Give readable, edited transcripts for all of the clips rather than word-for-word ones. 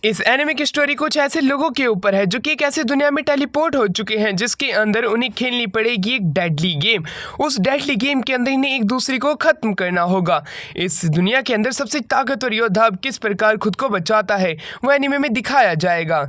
इस एनिमे की स्टोरी कुछ ऐसे लोगों के ऊपर है जो कि एक ऐसे दुनिया में टेलीपोर्ट हो चुके हैं जिसके अंदर उन्हें खेलनी पड़ेगी एक डेडली गेम। उस डेडली गेम के अंदर इन्हें एक दूसरे को खत्म करना होगा। इस दुनिया के अंदर सबसे ताकतवर योद्धा किस प्रकार खुद को बचाता है वो एनिमे में दिखाया जाएगा।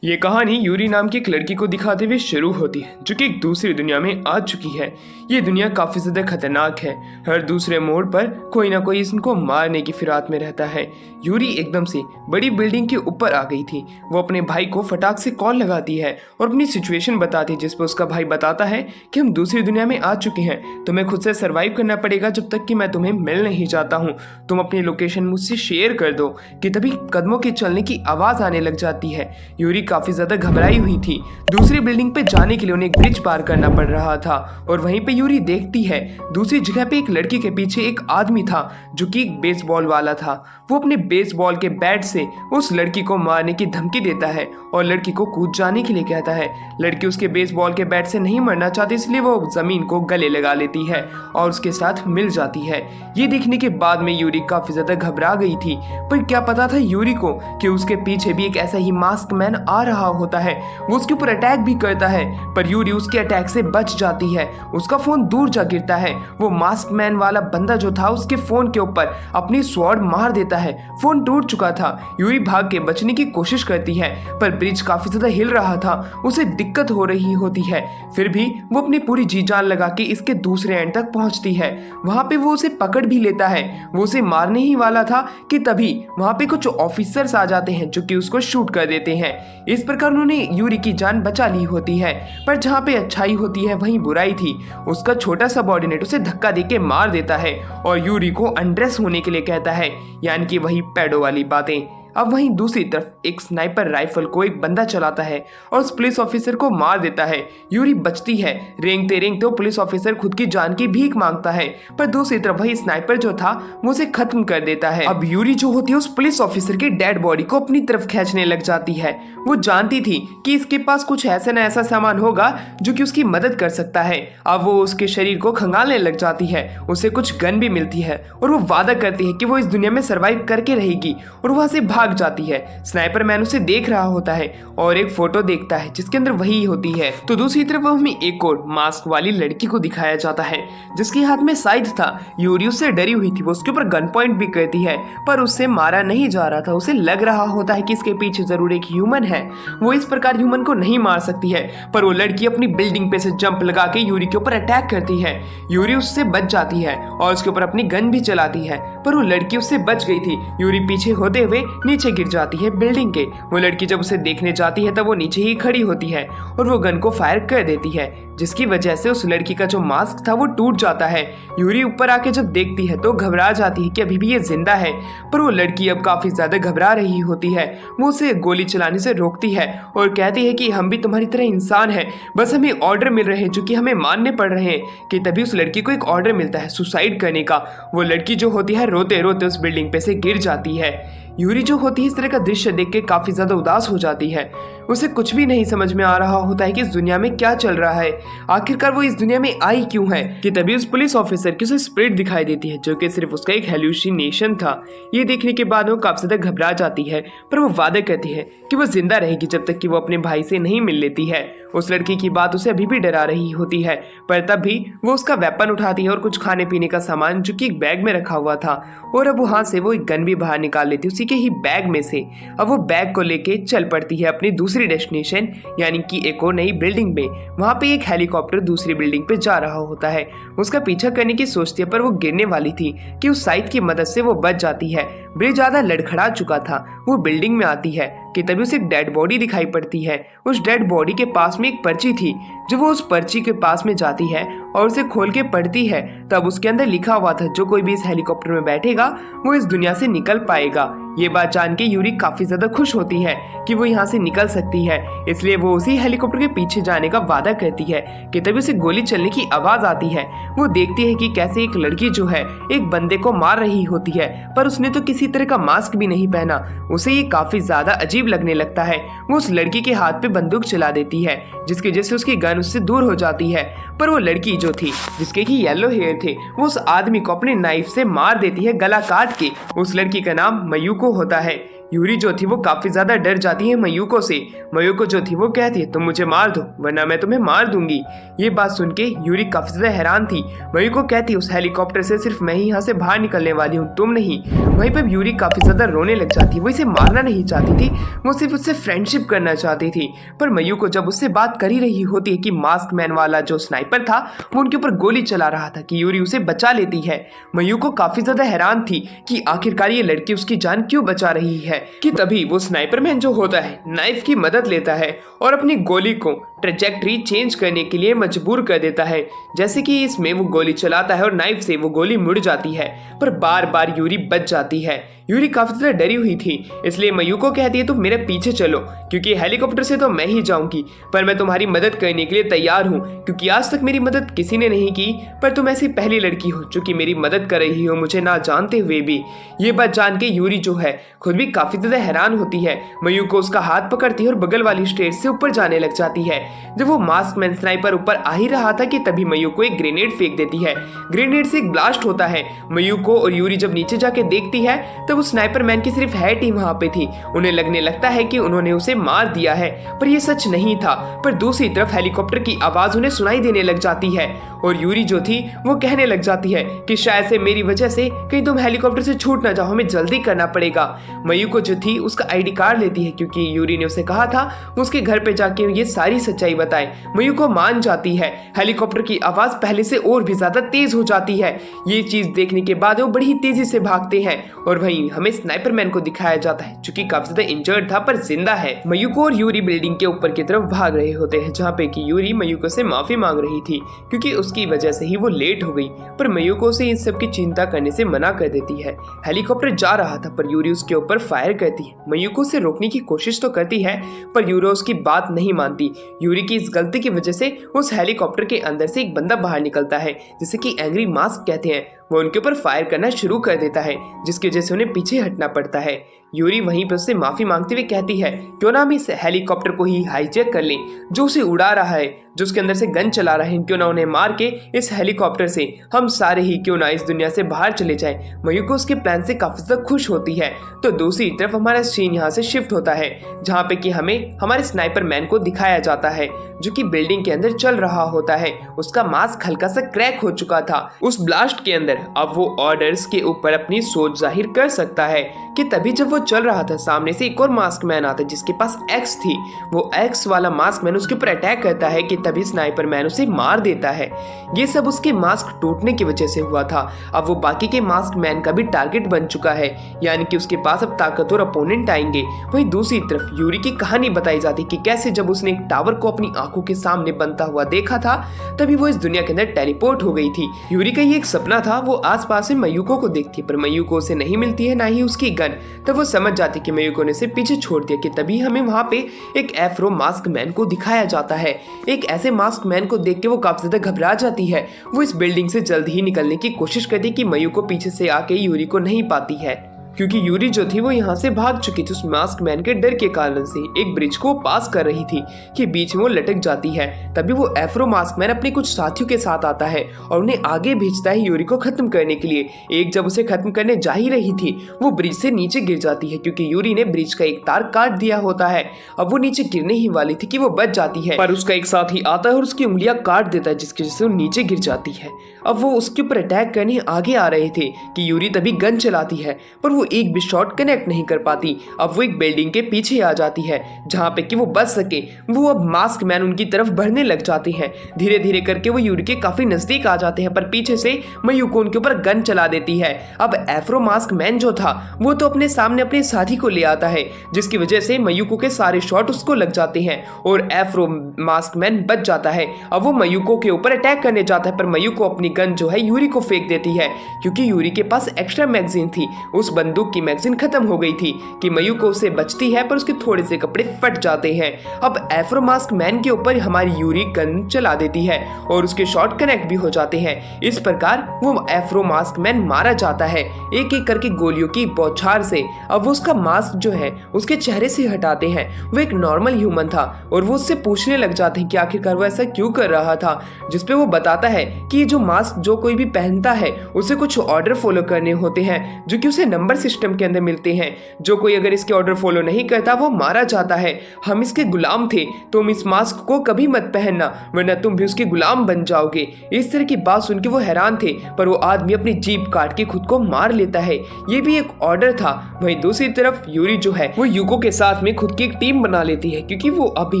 ये कहानी यूरी नाम की एक लड़की को दिखाते हुए शुरू होती है जो कि एक दूसरी दुनिया में आ चुकी है। ये दुनिया काफ़ी ज़्यादा खतरनाक है। हर दूसरे मोड़ पर कोई ना कोई इसको मारने की फिराक में रहता है। यूरी एकदम से बड़ी बिल्डिंग के ऊपर आ गई थी। वो अपने भाई को फटाक से कॉल लगाती है और अपनी सिचुएशन बताती है, जिस पर उसका भाई बताता है कि हम दूसरी दुनिया में आ चुके हैं, तुम्हें खुद से सर्वाइव करना पड़ेगा जब तक कि मैं तुम्हें मिल नहीं जाता हूँ। तुम अपनी लोकेशन मुझसे शेयर कर दो। कि तभी कदमों के चलने की आवाज़ आने लग जाती है। यूरी काफ़ी ज़्यादा घबराई हुई थी। दूसरी बिल्डिंग पे जाने के लिए उन्हें एक ब्रिज पार करना पड़ रहा था और वहीं पे यूरी देखती है दूसरी जगह पे एक लड़की के पीछे एक आदमी था जो कि एक बेसबॉल वाला था। वो अपने बेसबॉल के बैट से उस लड़की को मारने की धमकी देता है और लड़की को कूद जाने के लिए कहता है। लड़की उसके बेसबॉल के बैट से नहीं मरना चाहती, इसलिए वो जमीन को गले लगा लेती है और उसके साथ मिल जाती है। ये देखने के बाद में यूरी काफी ज्यादा घबरा गई थी, पर क्या पता था यूरी को कि उसके पीछे भी एक ऐसा ही मास्क मैन आ रहा होता है। वो उसके ऊपर अटैक भी करता है, पर यूरी उसके अटैक से बच जाती है। उसका फोन दूर जा गिरता है। वो मास्क मैन वाला बंदा जो था उसके फोन के ऊपर अपनी स्वॉर्ड मार देता है। फोन टूट चुका था। यूरी भाग के बचने की कोशिश करती है, पर ब्रिज काफी ज्यादा हिल रहा था, उसे दिक्कत हो रही होती है। फिर भी वो अपनी पूरी जी जान लगा के इसके दूसरे एंड तक पहुंचती है। वहां पे वो उसे पकड़ भी लेता है। वो उसे मारने ही वाला था कि तभी वहां पे कुछ ऑफिसर्स आ जाते हैं जो कि उसको शूट कर देते हैं। इस प्रकार उन्होंने यूरी की जान बचा ली होती है, पर जहाँ पे अच्छाई होती है वहीं बुराई थी। उसका छोटा सबऑर्डिनेट उसे धक्का देके मार देता है और यूरी को अनड्रेस होने के लिए कहता है, यानी कि वही पैडो वाली बातें। अब वहीं दूसरी तरफ एक स्नाइपर राइफल को एक बंदा चलाता है और उस पुलिस ऑफिसर को मार देता है। यूरी बचती है। रेंगते रेंगते पुलिस ऑफिसर खुद की जान की भीख मांगता है, पर दूसरी तरफ वही स्नाइपर जो था वो उसे खत्म कर देता है। अब यूरी जो होती है उस पुलिस ऑफिसर की डेड बॉडी को अपनी तरफ खींचने लग जाती है। वो जानती थी कि इसके पास कुछ ऐसा न ऐसा सामान होगा जो कि उसकी मदद कर सकता है। अब वो उसके शरीर को खंगालने लग जाती है। उसे कुछ गन भी मिलती है और वो वादा करती है कि वो इस दुनिया में सर्वाइव करके रहेगी और वहां से भाग जाती है। स्नाइपर मैन उसे देख रहा होता है और एक फोटो देखता है जिसके अंदर वही होती है। तो दूसरी तरफ हमें एक और मास्क वाली लड़की को दिखाया जाता है जिसके हाथ में साइड था। यूरी उससे डरी हुई थी। वो उसके ऊपर गन पॉइंट भी करती है, पर उससे मारा नहीं जा रहा था। उसे लग रहा होता है कि इसके पीछे जरूर एक ह्यूमन है। वो इस प्रकार ह्यूमन को नहीं मार सकती है, पर वो लड़की अपनी बिल्डिंग पे से जंप लगा के यूरी के ऊपर अटैक करती है। यूरी उससे बच जाती है और उसके ऊपर अपनी गन भी चलाती है, पर वो लड़की उससे बच गई थी। यूरी पीछे होते हुए नीचे गिर जाती है बिल्डिंग के। वो लड़की जब उसे देखने जाती है तब वो नीचे ही खड़ी होती है और वो गन को फायर कर देती है, जिसकी वजह से उस लड़की का जो मास्क था वो टूट जाता है। यूरी ऊपर आके जब देखती है तो घबरा जाती है कि अभी भी ये जिंदा है, पर वो लड़की अब काफी ज्यादा घबरा रही होती है। वो उसे गोली चलाने से रोकती है और कहती है कि हम भी तुम्हारी तरह इंसान हैं, बस हमें ऑर्डर मिल रहे हैं जो कि हमें मानने पड़ रहे हैं। कि तभी उस लड़की को एक ऑर्डर मिलता है सुसाइड करने का। वो लड़की जो होती है रोते रोते उस बिल्डिंग पे से गिर जाती है। यूरी जो होती है इस तरह का दृश्य देख के काफी ज्यादा उदास हो जाती है। उसे कुछ भी नहीं समझ में आ रहा होता है कि इस दुनिया में क्या चल रहा है, आखिरकार वो इस दुनिया में आई क्यों है। कि तभी उस पुलिस ऑफिसर की उसे स्पिरिट दिखाई देती है जो कि सिर्फ उसका एक हेल्यूसिनेशन था। ये देखने के बाद वो काफी ज्यादा घबरा जाती है, पर वो वादा करती है कि वो जिंदा रहेगी जब तक कि वो अपने भाई से नहीं मिल लेती है। उस लड़की की बात उसे अभी भी डरा रही होती है, पर तब भी वो उसका वेपन उठाती है और कुछ खाने पीने का सामान जो कि एक बैग में रखा हुआ था, और अब वहां से वो एक गन भी बाहर निकाल लेती है उसी के ही बैग में से। अब वो बैग को लेके चल पड़ती है अपनी दूसरी डेस्टिनेशन, यानी कि एक और नई बिल्डिंग में। वहां पे एक हेलीकॉप्टर दूसरी बिल्डिंग पे जा रहा होता है। उसका पीछा करने की सोचती है, पर वो गिरने वाली थी कि उस साइड की मदद से वो बच जाती है। ब्रिज ज्यादा लड़खड़ा चुका था। वो बिल्डिंग में आती है कि तभी उसे एक डेड बॉडी दिखाई पड़ती है। उस डेड बॉडी के पास में एक पर्ची थी। जब वो उस पर्ची के पास में जाती है और उसे खोल के पढ़ती है, तब उसके अंदर लिखा हुआ था जो कोई भी इस हेलीकॉप्टर में बैठेगा वो इस दुनिया से निकल पाएगा। ये बात जान के यूरी काफी ज्यादा खुश होती है कि वो यहाँ से निकल सकती है, इसलिए वो उसी हेलीकॉप्टर के पीछे जाने का वादा करती है। कि तभी उसे गोली चलने की आवाज आती है। वो देखती है कि कैसे एक लड़की जो है एक बंदे को मार रही होती है, पर उसने तो किसी तरह का मास्क भी नहीं पहना। उसे ये काफी ज्यादा अजीब लगने लगता है। वो उस लड़की के हाथ पे बंदूक चला देती है, जिसकी वजह से उसकी गन उससे दूर हो जाती है। पर वो लड़की जो थी जिसके की येलो हेयर थे वो उस आदमी को अपने नाइफ से मार देती है गला काट के। उस लड़की का नाम मयूको होता है। यूरी जो थी वो काफी ज्यादा डर जाती है मयूको से। मयूको जो थी वो कहती है तुम मुझे मार दो वरना मैं तुम्हें मार दूंगी। ये बात सुन के यूरी काफी ज्यादा हैरान थी। मयूको कहती है उस हेलीकॉप्टर से सिर्फ मैं ही यहाँ से बाहर निकलने वाली हूँ, तुम नहीं। वहीं पर यूरी काफी ज्यादा रोने लग जाती। वो इसे मारना नहीं चाहती थी, वो सिर्फ उससे फ्रेंडशिप करना चाहती थी। पर मयूको जब उससे बात कर ही रही होती है कि मास्क मैन वाला जो स्नाइपर था वो उनके ऊपर गोली चला रहा था कि यूरी उसे बचा लेती है। मयूको काफी ज्यादा हैरान थी कि आखिरकार ये लड़की उसकी जान क्यों बचा रही है। कि तभी वो स्नाइपर मैन जो होता है नाइफ की मदद लेता है और अपनी गोली को ट्रेजेक्टरी चेंज करने के लिए मजबूर कर देता है। जैसे कि इसमें वो गोली चलाता है और नाइफ से वो गोली मुड़ जाती है, पर बार बार यूरी बच जाती है। यूरी काफी ज्यादा डरी हुई थी, इसलिए मयूको कहती है तुम मेरे पीछे चलो क्योंकि हेलीकॉप्टर से तो मैं ही जाऊंगी, पर मैं तुम्हारी मदद करने के लिए तैयार हूँ क्योंकि आज तक मेरी मदद किसी ने नहीं की, पर तुम ऐसी पहली लड़की हो जो कि मेरी मदद कर रही हो मुझे ना जानते हुए भी। ये बात जान के यूरी जो है खुद भी काफी ज्यादा हैरान होती है। मयूको उसका हाथ पकड़ती है और बगल वाली स्टेज से ऊपर जाने लग जाती है। जब वो मास्क मैन स्नाइपर ऊपर आ ही रहा था कि तभी मयूको एक ग्रेनेड फेंक देती है। ग्रेनेड से एक ब्लास्ट होता है। मयूको और यूरी जब नीचे जाके देखती है तब उस स्नाइपर मैन की सिर्फ हेड ही वहां पे थी। उन्हें लगने लगता है कि उन्होंने उसे मार दिया है, पर यह सच नहीं था। पर दूसरी तरफ हेलीकॉप्टर की आवाज उन्हें सुनाई देने लग जाती है और यूरी जो थी वो कहने लग जाती है कि शायद से मेरी वजह से कहीं तुम हेलीकॉप्टर से छूट ना जाओ, हमें जल्दी करना पड़ेगा। मयूको जो थी उसका आईडी कार्ड लेती है क्योंकि यूरी ने उसे कहा था उसके घर पे जाके ये सारी सच्चाई बताए। मयूको मान जाती है। हेलीकॉप्टर की आवाज पहले से और भी ज्यादा तेज हो जाती है। ये चीज देखने के बाद वो बड़ी तेजी से भागते हैं और वहीं हमें स्नाइपर मैन को दिखाया जाता है जो कि काफी ज्यादा इंजर्ड था पर जिंदा है। मयूको और यूरी बिल्डिंग के ऊपर की तरफ भाग रहे होते हैं जहाँ पे कि यूरी मयूको से माफी मांग रही थी क्योंकि उसकी वजह से ही वो लेट हो गई, पर मयूको से इन सब की चिंता करने से मना कर देती है। हेलीकॉप्टर जा रहा था पर यूरी उसके ऊपर फायर करती है। मयूको से रोकने की कोशिश तो करती है पर यूरी उसकी बात नहीं मानती। यूरी की इस गलती की वजह से उस हेलीकॉप्टर के अंदर से एक बंदा बाहर निकलता है जिसे कि एंग्री मास्क कहते हैं। वो उनके ऊपर फायर करना शुरू कर देता है जिसकी वजह से उन्हें पीछे हटना पड़ता है। यूरी वहीं पर उससे माफी मांगते हुए कहती है क्यों ना हम इस हेलीकॉप्टर को ही हाईजैक कर लें जो उसे उड़ा रहा है, जो उसके अंदर से गन चला रहे हैं, क्यों ना उन्हें मार के इस हेलीकॉप्टर से हम सारे ही क्यों ना इस दुनिया से बाहर चले जाएं। मयूको उसके प्लान से काफी ज्यादा खुश होती है। तो दूसरी तरफ हमारा सीन यहाँ से शिफ्ट होता है जहाँ पे कि हमें हमारे स्नाइपर मैन को दिखाया जाता है जो कि बिल्डिंग के अंदर चल रहा होता है। उसका मास्क हल्का सा क्रैक हो चुका था उस ब्लास्ट के अंदर। अब वो ऑर्डर्स के ऊपर अपनी सोच जाहिर कर सकता है कि तभी जब वो चल रहा था सामने से एक और मास्क मैन आता है जिसके पास एक्स थी। वो एक्स वाला मास्क मैन उसके ऊपर अटैक करता है कि तभी स्नाइपर मैन उसे मार देता है। ये सब उसके मास्क टूटने की वजह से हुआ था। अब वो बाकी के मास्क मैन का भी टारगेट बन चुका है, यानी कि उसके पास अब ताकतवर अपोनेंट आएंगे। वहीं दूसरी तरफ यूरी की कहानी बताई जाती कि कैसे जब उसने एक टावर को अपनी आंखों के सामने बनता हुआ देखा था तभी वो इस दुनिया के अंदर टेलीपोर्ट हो गई थी। यूरी का ये एक सपना था। वो आसपास में मयूको को देखती है पर मयूको उसे नहीं मिलती है ना ही उसकी गन। तब वो समझ जाती कि मयूको ने उसे पीछे छोड़ दिया कि तभी हमें वहां पे एक एफ्रो मास्क मैन को दिखाया जाता है। एक ऐसे मास्क मैन को देख के वो काफी ज्यादा घबरा जाती है। वो इस बिल्डिंग से जल्द ही निकलने की कोशिश करती है कि मयूको पीछे से आके यूरी को नहीं पाती है क्योंकि यूरी जो थी वो यहाँ से भाग चुकी थी उस मास्क मैन के डर के कारण से। एक ब्रिज को पास कर रही थी कि बीच में वो लटक जाती है। तभी वो एफ्रो मास्क मैन अपने कुछ साथियों के साथ आता है और उन्हें आगे भेजता है यूरी को खत्म करने के लिए। एक जब उसे खत्म करने जा ही रही थी वो ब्रिज से नीचे गिर जाती है क्योंकि यूरी ने ब्रिज का एक तार काट दिया होता है। अब वो नीचे गिरने ही वाली थी कि वो बच जाती है पर उसका एक साथी आता है और उसकी उंगलियां काट देता है जिसकी वजह से वो नीचे गिर जाती है। अब वो उसके ऊपर अटैक करने आगे आ रहे थे कि यूरी तभी गन चलाती है पर वो एक भी शॉट कनेक्ट नहीं कर पाती। अब वो एक बिल्डिंग के पीछे आ जाती है जहां पे कि वो बच सके। वो अब मास्क मैन उनकी तरफ बढ़ने लग जाते हैं। धीरे धीरे करके वो यूरी के काफी नजदीक आ जाते हैं पर पीछे से मयूको उनके ऊपर गन चला देती है। अब एफ्रो मास्क मैन जो था वो तो अपने सामने अपने साथी को ले आता है जिसकी वजह से मयूको के सारे शॉट उसको लग जाते हैं और एफ्रो मास्क मैन बच जाता है। अब वो मयूको के ऊपर अटैक करने जाता है पर मयूको अपनी गन जो है यूरी को फेंक देती है क्योंकि यूरी के पास एक्स्ट्रा मैगजीन थी। उस बंदूक की मैगजीन खत्म हो गई थी कि मयूको उससे बचती है पर उसके थोड़े से कपड़े फट जाते हैं। अब एफ्रो मास्क मैन के ऊपर हमारी यूरी गन चला देती है और उसके शॉट कनेक्ट भी हो जाते हैं। इस प्रकार वो एफ्रो मास्क मैन मारा जाता है एक एक करके गोलियों की बौछार से। अब वो उसका मास्क जो है उसके चेहरे से हटाते हैं। वो एक नॉर्मल ह्यूमन था और वो उससे पूछने लग जाते हैं कि आखिरकार वो ऐसा क्यों कर रहा था, जिसपे वो बताता है कि जो मास्क जो कोई भी पहनता है उसे कुछ ऑर्डर फॉलो करने होते हैं जो कि उसे नंबर सिस्टम के अंदर मिलते हैं। जो कोई अगर इसके ऑर्डर फॉलो नहीं करता वो मारा जाता है। हम इसके गुलाम थे, तुम इस मास्क को कभी मत पहनना वरना तुम भी उसके गुलाम बन जाओगे। इस तरह की बात सुन के वो हैरान थे, पर वो आदमी अपनी जीभ काट के खुद को मार लेता है। ये भी एक ऑर्डर था। वहीं दूसरी तरफ यूरी जो है वो यूको के साथ में खुद की एक टीम बना लेती है, क्योंकि वो अभी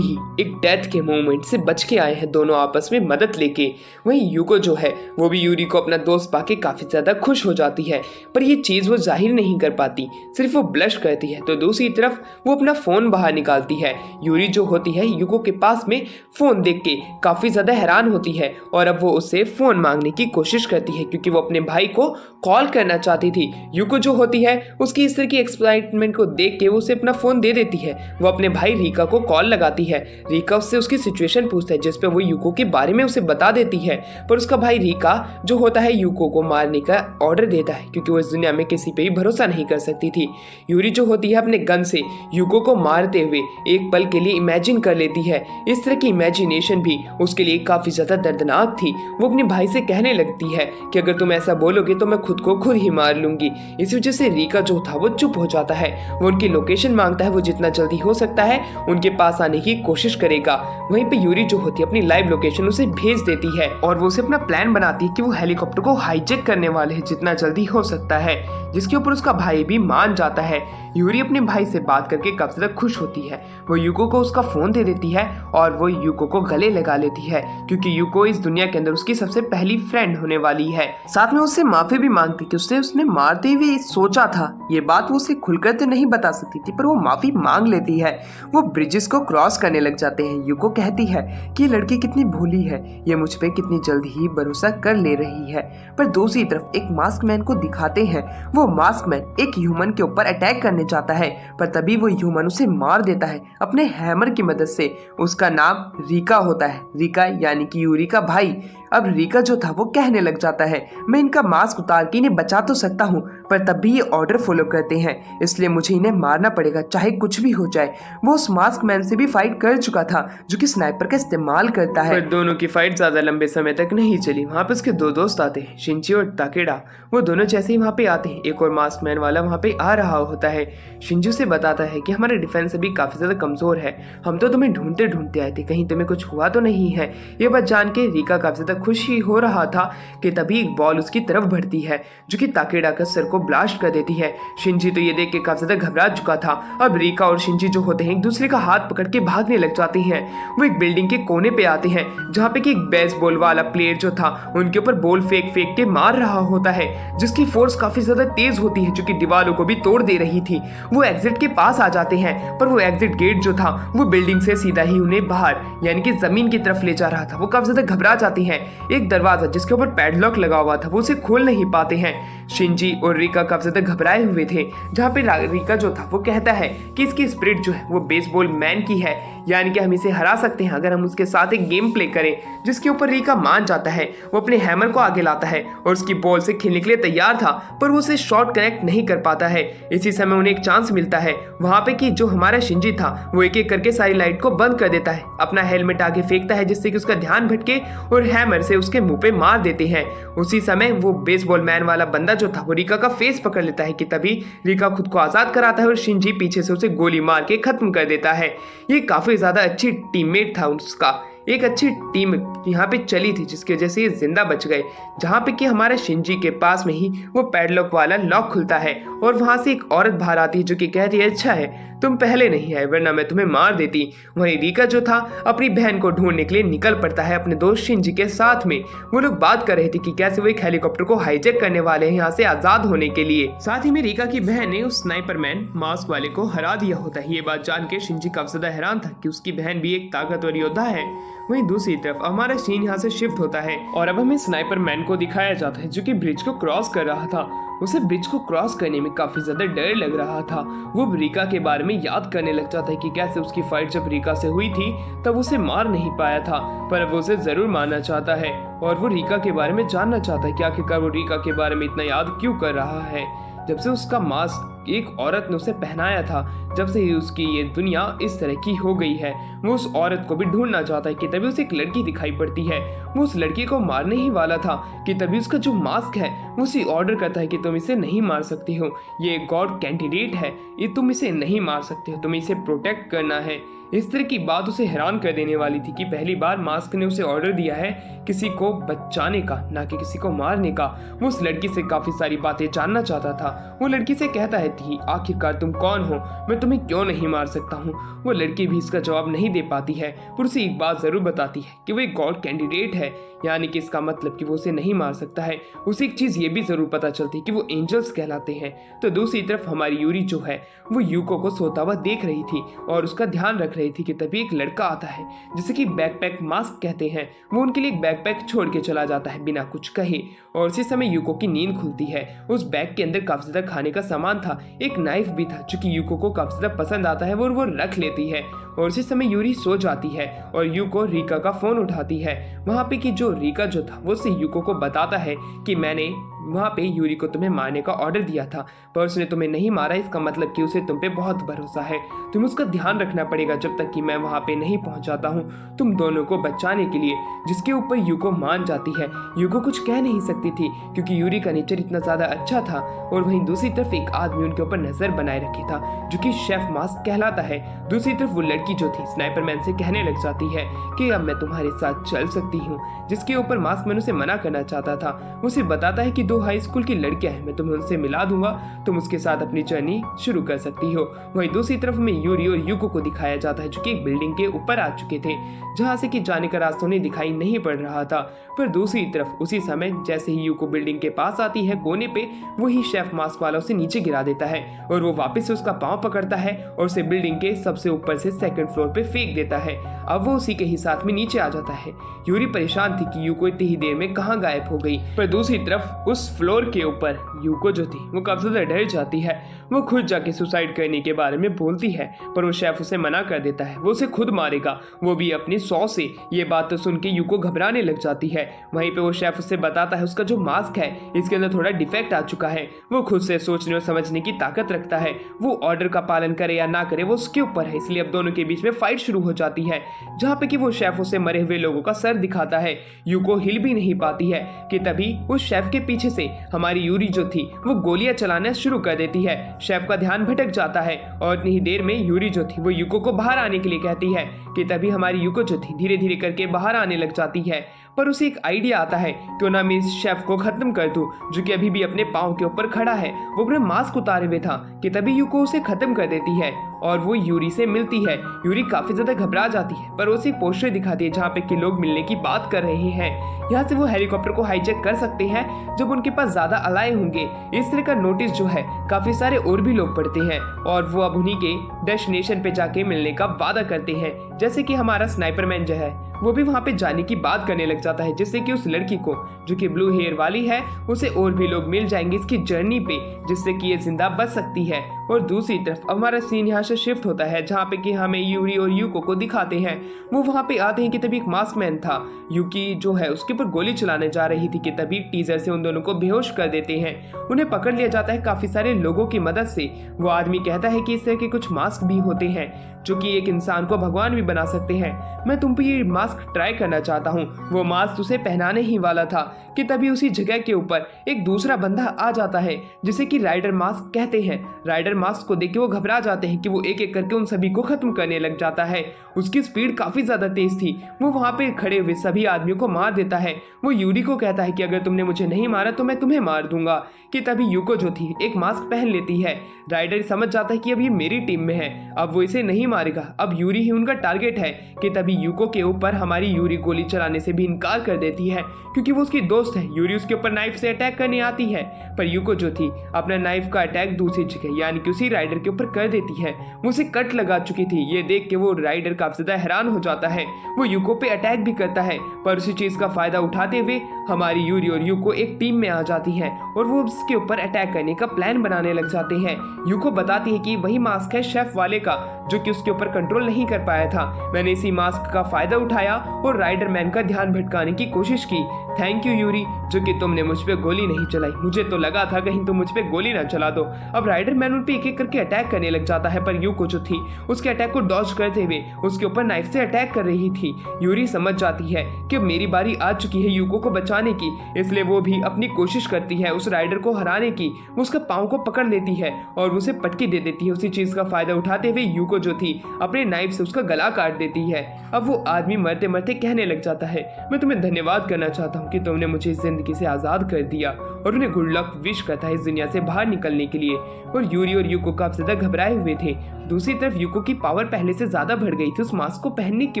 ही एक डेथ के मोमेंट से बच के आए हैं, दोनों आपस में मदद लेके। वहीं यूको जो है वो भी यूरी को अपना दोस्त पाके काफी ज्यादा खुश हो जाती है, पर ये चीज वो जाहिर नहीं कर पाती, सिर्फ वो ब्लश करती है। तो दूसरी तरफ वो अपना फोन बाहर निकालती है। यूरी जो होती है यूको के पास में फोन देख के काफी ज्यादा हैरान होती है और अब वो उससे फोन मांगने की कोशिश करती है, क्योंकि वो अपने भाई को कॉल करना चाहती थी। यूको जो होती है उसकी इस तरह की एक्साइटमेंट को देख के वो उसे अपना फोन दे देती है। वो अपने भाई रीका को कॉल लगाती है। रीका उससे उसकी सिचुएशन पूछता है, जिसपे वो यूको के बारे में उसे बता देती है, पर उसका भाई रीका जो होता है यूको को मारने का ऑर्डर देता है, क्योंकि वो इस दुनिया में किसी पे भी भरोसा नहीं कर सकती थी। यूरी जो होती है अपने गन से यूको को मारते हुए एक पल के लिए इमेजिन कर लेती है। इस तरह की इमेजिनेशन भी उसके लिए काफी ज्यादा दर्दनाक थी। वो अपने भाई से कहने लगती है कि अगर तुम ऐसा बोलोगे तो मैं खुद को खुद ही मार लूंगी। इस वजह से रीका जो था वो चुप हो जाता है। वो उनकी लोकेशन मांगता है, वो जितना जल्दी हो सकता है उनके पास आने की कोशिश करेगा। वहीं पे यूरी जो होती है अपनी लाइव लोकेशन उसे भेज देती है और वो उसे अपना प्लान बनाती है कि वो हेलीकॉप्टर को हाईजैक करने वाले हैं जितना जल्दी हो सकता है, जिसके ऊपर उसका भाई भी मान जाता है। यूरी अपने भाई से बात करके काफी ज्यादा खुश होती है। वो यूको को उसका फोन दे देती है और वो यूको को गले लगा लेती है, क्योंकि यूको इस दुनिया के अंदर उसकी सबसे पहली फ्रेंड होने वाली है। साथ में उससे माफी भी मांगती कि उसने मारते हुए सोचा था। ये बात वो उसे खुलकर तो नहीं बता सकती थी, पर वो माफी मांग लेती है। वो ब्रिजेस को क्रॉस करने लग जाते हैं। यूको कहती है कि ये लड़की कितनी भोली है, ये मुझ पे कितनी जल्दी ही भरोसा कर ले रही है। पर दूसरी तरफ एक मास्क मैन को दिखाते हैं। वो मास्क मैन एक ह्यूमन के ऊपर अटैक करने जाता है, पर तभी वो ह्यूमन उसे मार देता है अपने हैमर की मदद से। उसका नाम रीका होता है, रीका यानी कि यूरी का भाई। अब रीका जो था वो कहने लग जाता है, मैं इनका मास्क उतार के इन्हें बचा तो सकता हूँ, पर तब भी ये ऑर्डर फॉलो करते हैं, इसलिए मुझे इन्हें मारना पड़ेगा चाहे कुछ भी हो जाए। वो उस मास्क मैन से भी फाइट कर चुका था जो कि स्नाइपर का इस्तेमाल करता है, पर दोनों की फाइट ज्यादा लंबे समय तक नहीं चली। वहाँ पे उसके दो दोस्त आते हैं, शिंची और ताकेडा। वो दोनों जैसे ही वहाँ पे आते हैं, एक और मास्क मैन वाला वहाँ पे आ रहा होता है। शिंजू से बताता है कि हमारा डिफेंस अभी काफी ज्यादा कमजोर है, हम तो तुम्हें ढूंढते ढूंढते आए थे, कहीं तुम्हें कुछ हुआ तो नहीं है। ये बात जान के रीका काफी ज्यादा खुश ही हो रहा था कि तभी एक बॉल उसकी तरफ बढ़ती है जो कि ताकेडा का सर को ब्लास्ट कर देती है। शिंजी तो ये देख के काफी ज्यादा घबरा चुका था। अब रीका और शिंजी जो होते हैं एक दूसरे का हाथ पकड़ के भागने लग जाते हैं। वो एक बिल्डिंग के कोने पे आते हैं जहाँ पे कि एक बेसबॉल वाला प्लेयर जो था उनके ऊपर बॉल फेंक फेंक के मार रहा होता है, जिसकी फोर्स काफी ज्यादा तेज होती है जो कि दीवारों को भी तोड़ दे रही थी। वो एग्जिट के पास आ जाते हैं, पर वो एग्जिट गेट जो था वो बिल्डिंग से सीधा ही उन्हें बाहर यानी कि जमीन की तरफ ले जा रहा था। वो काफी ज्यादा घबरा जाती हैं। एक दरवाजा जिसके ऊपर पैडलॉक लगा हुआ था वो उसे खोल नहीं पाते हैं। शिंजी और रीका काफी ज्यादा घबराए हुए थे, जहाँ पे रीका जो था वो कहता है कि इसकी स्पिरिट जो है वो बेसबॉल मैन की है, यानी कि हम इसे हरा सकते हैं अगर हम उसके साथ एक गेम प्ले करें, जिसके ऊपर रीका मान जाता है। वो अपने हैमर को आगे लाता है और उसकी बॉल से खेलने के लिए तैयार था, पर वो उसे शॉट कनेक्ट नहीं कर पाता है। इसी समय उन्हें एक चांस मिलता है वहां पे कि जो हमारा शिंजी था वो एक एक करके सारी लाइट को बंद कर देता है, अपना हेलमेट आगे फेंकता है जिससे कि उसका ध्यान भटके और हैमर से उसके मुंह पे मार देते हैं। उसी समय वो बेसबॉल मैन वाला बंदा जो था वो रीका का फेस पकड़ लेता है कि तभी रीका खुद को आजाद कराता है और शिंजी पीछे से उसे गोली मार के खत्म कर देता है। ये काफी ज्यादा अच्छी टीममेट था उसका, एक अच्छी टीम यहाँ पे चली थी जिसकी वजह से ये जिंदा बच गए। जहाँ पे कि हमारे शिंजी के पास में ही वो पैडलॉक वाला लॉक खुलता है और वहाँ से एक औरत बाहर आती है जो कि कहती है अच्छा है तुम पहले नहीं आए वरना मैं तुम्हें मार देती। वहीं रीका जो था अपनी बहन को ढूंढने के लिए निकल पड़ता है अपने दोस्त शिंजी के साथ में। वो लोग बात कर रहे थे कि कैसे वो एक हेलीकॉप्टर को हाईजैक करने वाले हैं यहाँ से आजाद होने के लिए। साथ ही में रीका की बहन ने उस स्नाइपर मैन मास्क वाले को हरा दिया होता है। ये बात जान के शिंजी काफी ज्यादा हैरान था कि उसकी बहन भी एक ताकतवर योद्धा है। वहीं दूसरी तरफ हमारा सीन यहाँ से शिफ्ट होता है और अब हमें स्नाइपर मैन को दिखाया जाता है जो कि ब्रिज को क्रॉस कर रहा था। उसे ब्रिज को क्रॉस करने में काफी ज्यादा डर लग रहा था। वो रीका के बारे में याद करने लग जाता है कि कैसे उसकी फाइट जब रीका से हुई थी तब उसे मार नहीं पाया था, पर अब वो उसे जरूर मारना चाहता है और वो रीका के बारे में जानना चाहता है कि आखिरकार वो रीका के बारे में इतना याद क्यों कर रहा है। जब से उसका मास्क एक औरत ने उसे पहनाया था। जब से ही उसकी ये दुनिया इस तरह की हो गई है, वो उस औरत को भी ढूंढना चाहता है कि तभी उसे एक लड़की दिखाई पड़ती है। वो उस लड़की को मारने ही वाला था कि तभी उसका जो मास्क है वो उसे ऑर्डर करता है कि तुम इसे नहीं मार सकती हो, ये गॉड कैंडिडेट है, ये तुम इसे नहीं मार सकते हो, तुम्हें इसे प्रोटेक्ट करना है। इस तरह की बात उसे हैरान कर देने वाली थी कि पहली बार मास्क ने उसे ऑर्डर दिया है किसी को बचाने का, ना कि किसी को मारने का। वो उस लड़की से काफी सारी बातें जानना चाहता था। वो लड़की से कहता है कि आखिरकार तुम कौन हो, मैं तुम्हें क्यों नहीं मार सकता हूँ। वो लड़की भी इसका जवाब नहीं दे पाती है, पर उसे एक बात जरूर बताती है कि वो एक गॉड कैंडिडेट है, यानी कि इसका मतलब कि वो उसे नहीं मार सकता है। उसे एक चीज ये भी जरूर पता चलती है कि वो एंजल्स कहलाते हैं। तो दूसरी तरफ हमारी यूरी जो है वो यूको को सोता हुआ देख रही थी और उसका ध्यान रख रही थी कि तभी एक लड़का आता है जिसे कि बैकपैक मास्क कहते हैं। वो उनके लिए एक बैकपैक छोड़ के चला जाता है बिना कुछ कहे, और उसी समय यूको की नींद खुलती है। उस बैग के अंदर काफी ज्यादा खाने का सामान था, एक नाइफ भी था जो कि यूको को काफी ज्यादा पसंद आता है, वो रख लेती है। और उसी समय यूरी सो जाती है और यूको रीका का फोन उठाती है। वहां पे कि जो रीका जो था वो उसे यूको को बताता है कि मैंने वहाँ पे यूरी को तुम्हें मारने का ऑर्डर दिया था, पर उसने तुम्हें नहीं मारा, इसका मतलब कि उसे तुम पे बहुत भरोसा है। तुम्हें उसका ध्यान रखना पड़ेगा जब तक कि मैं वहाँ पे नहीं पहुँच जाता हूँ तुम दोनों को बचाने के लिए। जिसके ऊपर यूको मान जाती है। यूको कुछ कह नहीं सकती थी क्योंकि यूरी का नेचर इतना ज्यादा अच्छा था। और वहीं दूसरी तरफ एक आदमी उनके ऊपर नजर बनाए रखे था जो कि शेफ मास्क कहलाता है। दूसरी तरफ वो लड़की जो थी स्नाइपरमैन से कहने लग जाती है कि अब मैं तुम्हारे साथ चल सकती हूँ। जिसके ऊपर मास्कमैन उसे मना करना चाहता था। उसे बताता है कि 2 हाई स्कूल की लड़कियां हैं, मैं तुम्हें उनसे मिला दूंगा, तुम उसके साथ अपनी जर्नी शुरू कर सकती हो। वहीं दूसरी तरफ में यूरी और यूको को दिखाया जाता है जो कि एक बिल्डिंग के ऊपर आ चुके थे, जहां से कि जाने का रास्ता उन्हें दिखाई नहीं पड़ रहा था। पर दूसरी तरफ उसी समय जैसे ही यूको बिल्डिंग के पास आती है कोने पे, वही शेफ मास्क वाला उसे नीचे गिरा देता है और वो वापस से उसका पांव पकड़ता है और उसे बिल्डिंग के सबसे ऊपर से 2nd फ्लोर पे फेंक देता है। अब वो उसी के ही साथ में नीचे आ जाता है। यूरी परेशान थी कि यूको इतनी ही देर में कहाँ गायब हो गई। पर दूसरी तरफ उस फ्लोर के ऊपर यूको जो थी वो काफी ज्यादा डर जाती है। वो खुद जाके सुसाइड करने के बारे में बोलती है, पर वो शेफ उसे मना कर देता है, वो उसे खुद मारेगा, वो भी अपनी 100 से। ये बात तो सुन के यूको घबराने लग जाती है। वहीं पे वो शेफ उसे बताता है उसका जो मास्क है इसके अंदर थोड़ा डिफेक्ट आ चुका है। वो खुद से सोचने और समझने की ताकत रखता है। वो ऑर्डर का पालन करे या ना करे वो उसके ऊपर है। इसलिए अब दोनों के बीच में फाइट शुरू हो जाती है, जहाँ पे कि वो शेफ उसे मरे हुए लोगों का सर दिखाता है। यूको हिल भी नहीं पाती है कि तभी उस शेफ के पीछे से हमारी यूरी जो थी वो गोलियां चलाना शुरू कर देती है। शेफ का ध्यान भटक जाता है और इतनी ही देर में यूरी जो थी वो यूको को बाहर आने के लिए कहती है कि तभी हमारी यूको जो थी धीरे धीरे करके बाहर आने लग जाती है। पर उसे एक आइडिया आता है क्यों ना मैं इस शेफ को खत्म कर दूं जो कि अभी भी अपने पाँव के ऊपर खड़ा है। वो अपने मास्क उतारे हुए था कि तभी यूको उसे खत्म कर देती है और वो यूरी से मिलती है। यूरी काफी ज्यादा घबरा जाती है, पर वो उसे पोस्टर दिखाती है जहाँ पे कि लोग मिलने की बात कर रहे हैं। यहाँ से वो हेलीकॉप्टर को हाईजैक कर सकते हैं जब उनके पास ज्यादा अलाय होंगे। इस तरह का नोटिस जो है काफी सारे और भी लोग पढ़ते हैं और वो अब उन्हीं के डेस्टिनेशन पे जाके मिलने का वादा करते हैं। जैसे कि हमारा स्नाइपरमैन जो है वो भी वहाँ पे जाने की बात करने लग जाता है, जिससे कि उस लड़की को जो कि ब्लू हेयर वाली है उसे और भी लोग मिल जाएंगे इसकी जर्नी पे, जिससे कि ये जिंदा बच सकती है। और दूसरी तरफ अब हमारा सीन यहाँ से शिफ्ट होता है जहाँ पे कि हमें यूरी और यूको को दिखाते हैं। वो वहाँ पे आते हैं कि तभी एक मास्कमैन था, यूकी जो है उसके ऊपर गोली चलाने जा रही थी कि तभी टीजर से उन दोनों को बेहोश कर देते हैं। उन्हें पकड़ लिया जाता है काफी सारे लोगों की मदद से। वो आदमी कहता है कि इस तरह के कुछ मास्क भी होते हैं जो कि एक इंसान को भगवान भी बना सकते हैं, मैं तुम पे ये मास्क ट्राई करना चाहता हूँ। वो मास्क उसे पहनाने ही वाला था कि तभी उसी जगह के ऊपर एक दूसरा बंदा आ जाता है जिसे कि राइडर मास्क कहते हैं। राइडर मास्क को देख के वो घबरा जाते हैं कि वो एक एक करके उन सभी को खत्म करने लग जाता है। उसकी स्पीड काफी ज्यादा तेज थी। वो वहां पे खड़े हुए सभी आदमियों को मार देता है। वो यूरी को कहता है कि अगर तुमने मुझे नहीं मारा तो मैं तुम्हें मार दूंगा। कि तभी यूको जो थी एक मास्क पहन लेती है। राइडर समझ जाता है कि अब ये मेरी टीम में है, अब वो इसे नहीं मारेगा, अब यूरी ही उनका टारगेट है। कि तभी यूको के ऊपर हमारी यूरी गोली चलाने से भी इनकार कर देती है क्योंकि वो उसकी दोस्त है। यूरी उसके ऊपर नाइफ से अटैक करने आती है, पर यूको जो थी अपना नाइफ का अटैक दूसरी जगह यानी कि उसी राइडर के ऊपर कर देती है। वो उसे कट लगा चुकी थी। ये देख के वो राइडर काफी ज्यादा हैरान हो जाता है। वो यूको पे अटैक भी करता है, पर उसी चीज का फायदा उठाते हुए हमारी यूरी और यूको एक टीम में आ जाती है और वो उसके ऊपर अटैक करने का प्लान बनाने लग जाते हैं। यूको बताती है कि वही मास्क है शेफ वाले का जो कि उसके ऊपर कंट्रोल नहीं कर पाया था। मैंने इसी मास्क का फायदा उठाया आया और राइडर मैन का ध्यान भटकाने की कोशिश की। थैंक यू यूरी, जो कि तुमने मुझ पे गोली नहीं चलाई। मुझे तो लगा था कहीं तुम मुझ पे गोली ना चला दो। अब राइडर मैन उन पे एक एक करके अटैक करने लग जाता है, पर यूको जो थी उसके अटैक को डॉज करते हुए उसके ऊपर नाइफ से अटैक कर रही थी। यूरी समझ जाती है कि अब मेरी बारी आ चुकी है यूको को बचाने की, इसलिए वो भी अपनी कोशिश करती है उस राइडर को हराने की। वो उसका पाँव को पकड़ लेती है और उसे पटकी दे देती है। उसी चीज का फायदा उठाते हुए यूको जो थी अपने नाइफ से उसका गला काट देती है। अब वो आदमी मरते मरते कहने लग जाता है, मैं तुम्हें धन्यवाद करना चाहता हूँ कि तुमने मुझे इस जिंदगी से आजाद कर दिया, और उन्हें गुड लक विश करता है इस दुनिया से बाहर निकलने के लिए। और यूरी और यूको काफी ज्यादा घबराए हुए थे। दूसरी तरफ यूको की पावर पहले से ज्यादा बढ़ गई थी उस मास्क को पहनने की